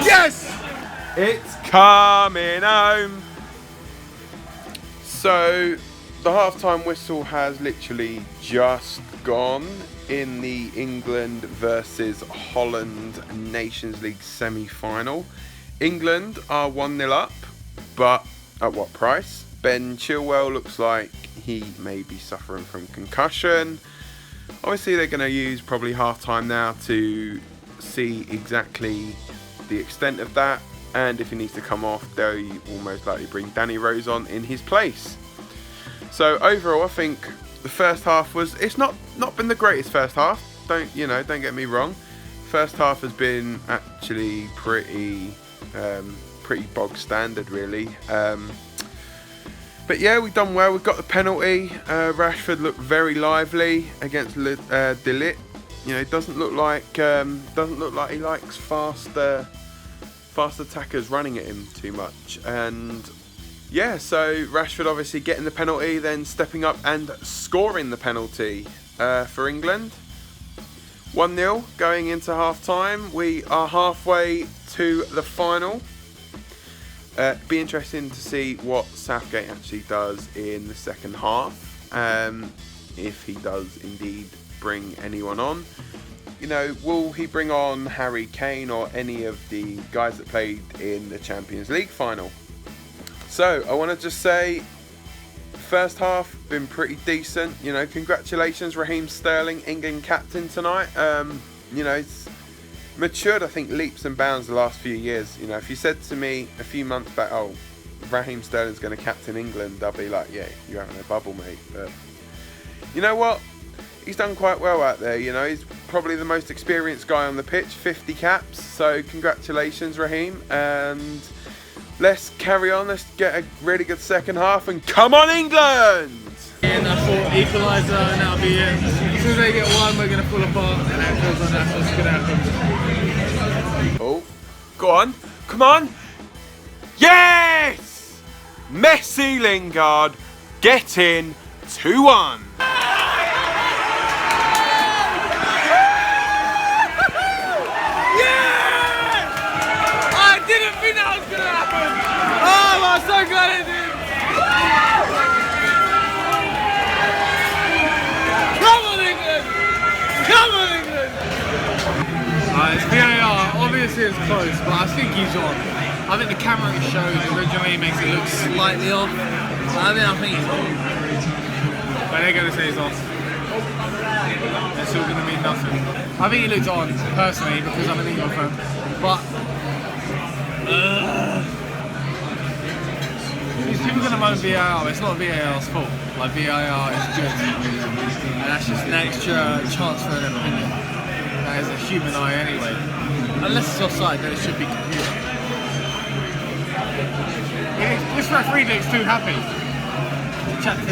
Yes! It's coming home. So, the half-time whistle has literally just gone in the England versus Holland Nations League semi-final. England are 1-0 up, but at what price? Ben Chilwell looks like he may be suffering from concussion. Obviously, they're going to use probably half-time now to see exactly the extent of that. And if he needs to come off, they will most likely bring Danny Rose on in his place. So overall, I think the first half it's not been the greatest first half. Don't get me wrong. First half has been actually pretty bog standard, really. But yeah, we've done well. We've got the penalty. Rashford looked very lively against De Ligt. You know, doesn't look like he likes fast attackers running at him too much. And yeah, so Rashford obviously getting the penalty, then stepping up and scoring the penalty for England. 1-0 going into half time. We are halfway to the final. Be interesting to see what Southgate actually does in the second half, if he does indeed bring anyone on. You know, will he bring on Harry Kane or any of the guys that played in the Champions League final? So, I want to just say, first half been pretty decent. You know, congratulations, Raheem Sterling, England captain tonight. You know, it's matured, I think, leaps and bounds the last few years. You know, if you said to me a few months back, oh, Raheem Sterling's going to captain England, I'll be like, yeah, you're having a bubble, mate. But you know what? He's done quite well out there. You know, he's probably the most experienced guy on the pitch, 50 caps. So congratulations, Raheem. And let's carry on. Let's get a really good second half. And come on, England! And I thought equaliser, and that'll be it. As soon as they get one, we're going to pull apart. And that goes on, that's what's going to happen. Oh, go on. Come on. Yes! Messi, Lingard, get in 2-1. I got it, dude! Come on, England! Come on, England! It's VAR. Obviously it's close, but I think he's on. I think the camera it showed originally makes it look slightly off. But I think he's on. But they're going to say he's off. It's still going to mean nothing. I think he looks on, personally, because I'm an England fan. But these people are going to moan VAR. It's not VAR's fault. Like, VAR is good. And that's just an extra chance for an opinion. That is a human eye anyway. Unless it's offside, then it should be computer. This referee looks too happy. Chat to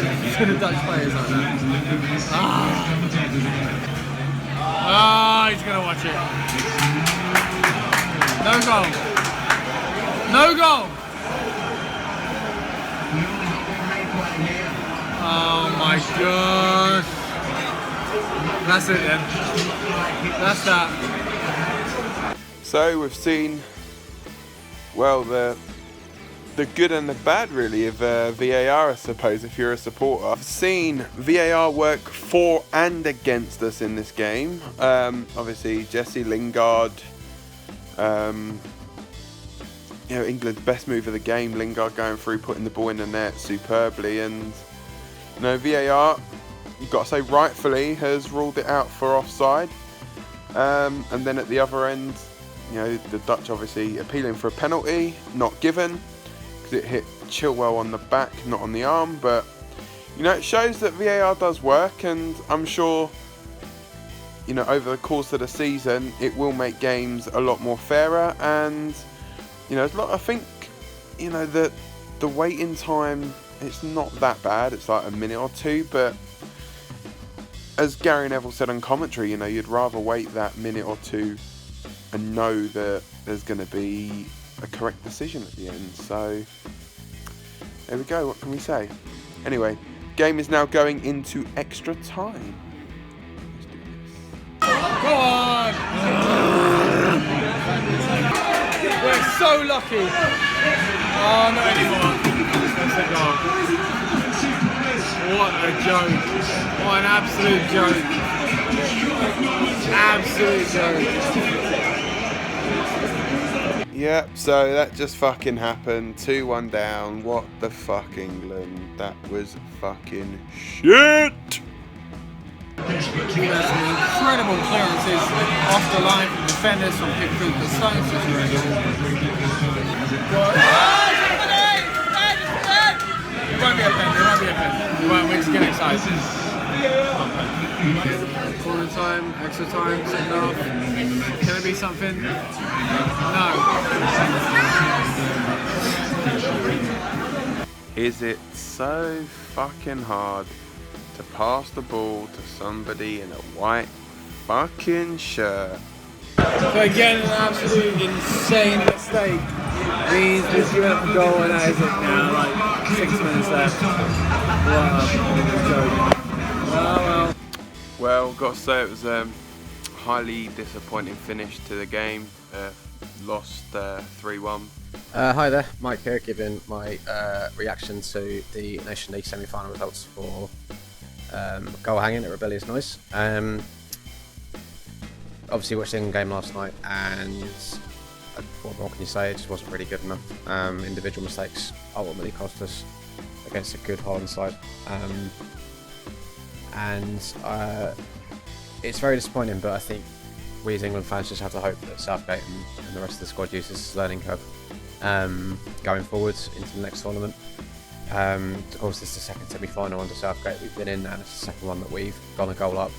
the Dutch players like that. He's gonna watch it. No goal. No goal. Oh my gosh. That's it then. That's that. So we've seen, well, the good and the bad, really, of VAR, I suppose, if you're a supporter. I've seen VAR work for and against us in this game. Obviously, Jesse Lingard, England's best move of the game, Lingard going through, putting the ball in the net superbly, and VAR, you've got to say rightfully, has ruled it out for offside. And then at the other end, the Dutch obviously appealing for a penalty, not given. It hit Chilwell on the back, not on the arm, but it shows that VAR does work, and I'm sure over the course of the season it will make games a lot more fairer. And I think that the waiting time, it's not that bad, it's like a minute or two, but as Gary Neville said on commentary, you'd rather wait that minute or two and know that there's going to be a correct decision at the end. So there we go, what can we say? Anyway, game is now going into extra time. Let's do this. Go on! We're so lucky. Oh, not anymore. That's a goal. What a joke. What an absolute joke. Absolute joke. Yep, so that just fucking happened. 2-1 down. What the fuck, England? That was fucking shit! There's some incredible clearances off the line from defenders from Pickford, the Stones situation. It won't be a pen, We won't, we're just getting excited. Corner time, extra time, second half. Can it be something? No. Is it so fucking hard to pass the ball to somebody in a white fucking shirt? So again, an absolute insane mistake. Means we've given up a goal, and that is it now, like 6 minutes left. Well. Well, got to say it was a highly disappointing finish to the game. Lost 3-1. Hi there, Mike here, giving my reaction to the Nation League semi-final results for goal hanging at Rebellious Noise. Obviously watched the England game last night, and what more can you say? It just wasn't really good enough. Individual mistakes ultimately cost us against a good Holland side. It's very disappointing, but I think we as England fans just have to hope that Southgate and the rest of the squad uses this learning curve going forwards into the next tournament. Of course, this is the second semi-final under Southgate we've been in, and it's the second one that we've gone a goal up,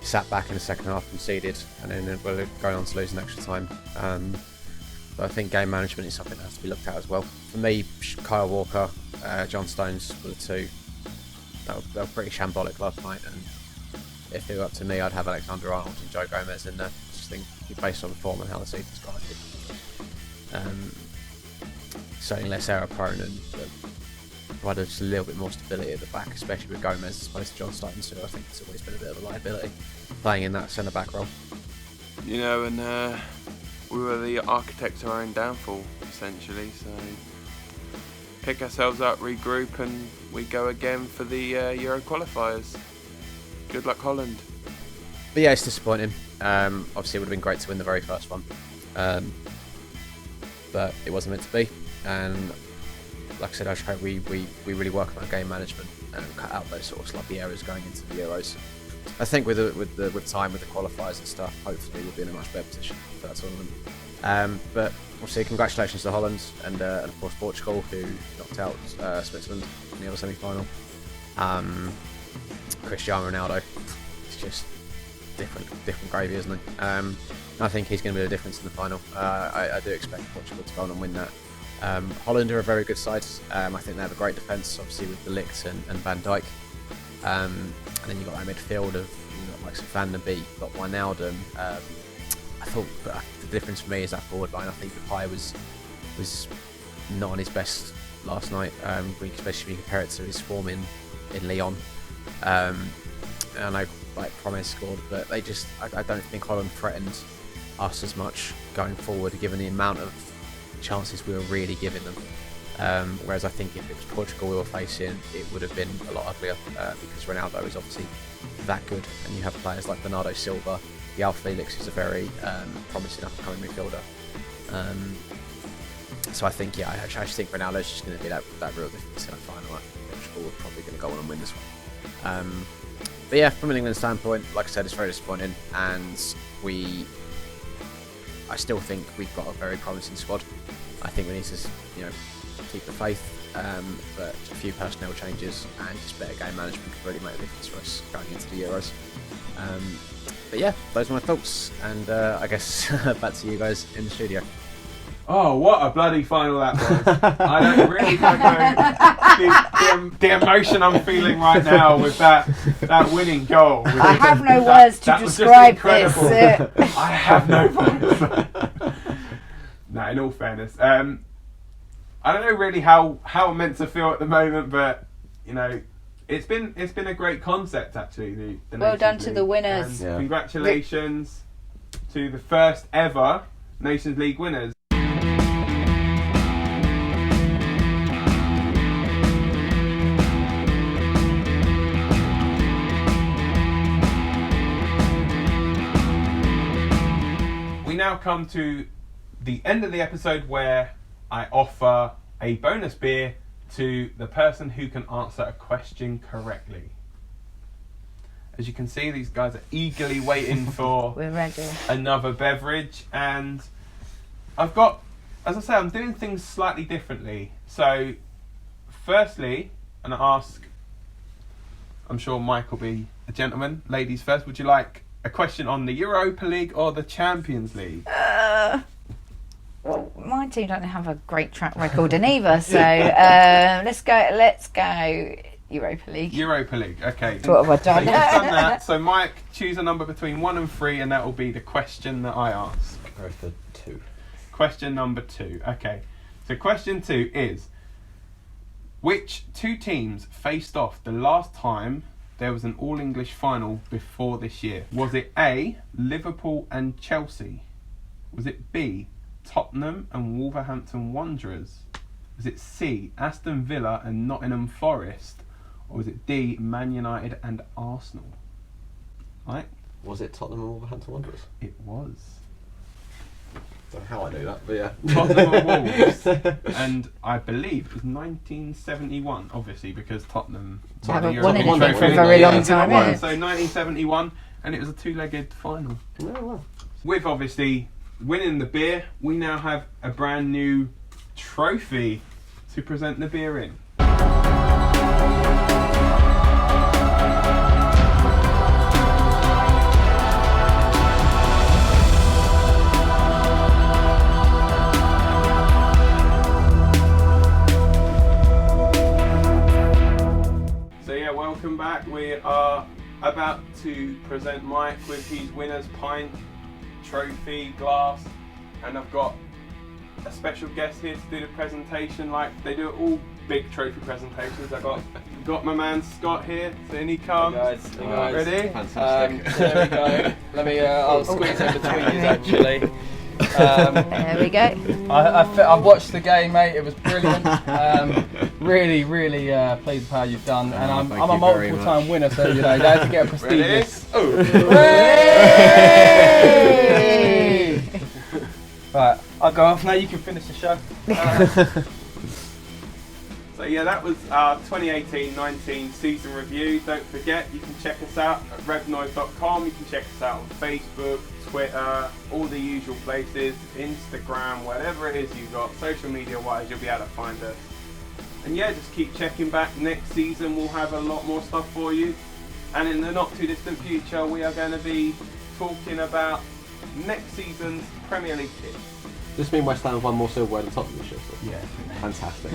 sat back in the second half, conceded, and then we're going on to lose in extra time. But I think game management is something that has to be looked at as well. For me, Kyle Walker, John Stones were the two. They were pretty shambolic last night, and if it were up to me, I'd have Alexander Arnold and Joe Gomez in there. I just think, based on the form and how the season's gone, certainly less error prone and provided just a little bit more stability at the back, especially with Gomez as opposed to John Stones, who I think has always been a bit of a liability playing in that centre back role. And we were the architects of our own downfall, essentially. So pick ourselves up, regroup, and we go again for the Euro qualifiers. Good luck, Holland. But yeah, it's disappointing. Obviously, it would have been great to win the very first one, but it wasn't meant to be. And like I said, I just hope we really work on our game management and cut out those sort of sloppy errors going into the Euros. I think with time, with the qualifiers and stuff, hopefully we'll be in a much better position for that tournament. But obviously, congratulations to Holland and of course Portugal, who knocked out Switzerland in the other semi-final. Cristiano Ronaldo, it's just different gravy, isn't it? I think he's going to be the difference in the final. I do expect Portugal to go on and win that. Holland are a very good side. I think they have a great defence, obviously with the Ligt and Van Dijk. And then you've got that midfield of like Van der Beek, you've got Wijnaldum. I thought the difference for me is that forward line. I think Vichai was not on his best last night, especially if you compare it to his form in Lyon. And I know like Promes scored, but I don't think Holland threatened us as much going forward, given the amount of chances we were really giving them. Whereas I think if it was Portugal we were facing, it would have been a lot uglier because Ronaldo is obviously that good, and you have players like Bernardo Silva, João Felix, who's a very promising up-and-coming midfielder. So I think, I actually think Ronaldo's just going to be that real difference in the final. I think Portugal are probably going to go on and win this one. But yeah, from an England standpoint, like I said, it's very disappointing, and I still think we've got a very promising squad. I think we need to, keep the faith, but a few personnel changes and just better game management could really make a difference for us going into the Euros. But yeah, those are my thoughts, and I guess back to you guys in the studio. Oh, what a bloody final that was. I don't really know the emotion I'm feeling right now with that winning goal. I have no words to describe this. I have no words. No, in all fairness. I don't know really how I'm meant to feel at the moment, but, it's been a great concept, actually. The well Nations done League. to the winners. And congratulations to the first ever Nations League winners. We now come to the end of the episode where I offer a bonus beer to the person who can answer a question correctly. As you can see, these guys are eagerly waiting for We're ready. Another beverage, and I've got, as I say, I'm doing things slightly differently. So firstly, I'm going to ask, I'm sure Mike will be a gentleman, ladies first, would you like a question on the Europa League or the Champions League? Well, my team don't have a great track record in either, so let's go Europa League. Europa League, okay. What have I done? So you've done that. So Mike, choose a number between 1 and 3, and that will be the question that I ask. Go for 2. Question number 2. Okay. So question 2 is, which two teams faced off the last time there was an All-English final before this year? Was it A, Liverpool and Chelsea? Was it B, Tottenham and Wolverhampton Wanderers? Was it C, Aston Villa and Nottingham Forest? Or was it D, Man United and Arsenal? Right? Was it Tottenham and Wolverhampton Wanderers? It was. Don't know how I knew that, but yeah. Tottenham and Wolves. And I believe it was 1971, obviously, because Tottenham haven't won anything Trophy for a very long time. Yeah. So 1971, and it was a 2-legged final. Oh, well. With obviously winning the beer, we now have a brand new trophy to present the beer in. Welcome back. We are about to present Mike with his winner's pint, trophy, glass, and I've got a special guest here to do the presentation like they do at all big trophy presentations. I've got my man Scott here, so in he comes. Hey guys. Ready? Fantastic. There we go. Let me, I'll squeeze in between you actually. There we go. I've watched the game, mate. It was brilliant. Really pleased with how you've done. And I'm a multiple time winner, so you know, you have to get a prestigious. Right, I'll go off now. You can finish the show. So yeah, that was our 2018-19 season review. Don't forget, you can check us out at revnoid.com. You can check us out on Facebook, Twitter, all the usual places, Instagram, whatever it is you've got, social media wise, you'll be able to find us. And yeah, just keep checking back. Next season we'll have a lot more stuff for you. And in the not too distant future, we are going to be talking about next season's Premier League kit. Does this mean West Ham have won more silverware than Tottenham this year? Yeah. Fantastic.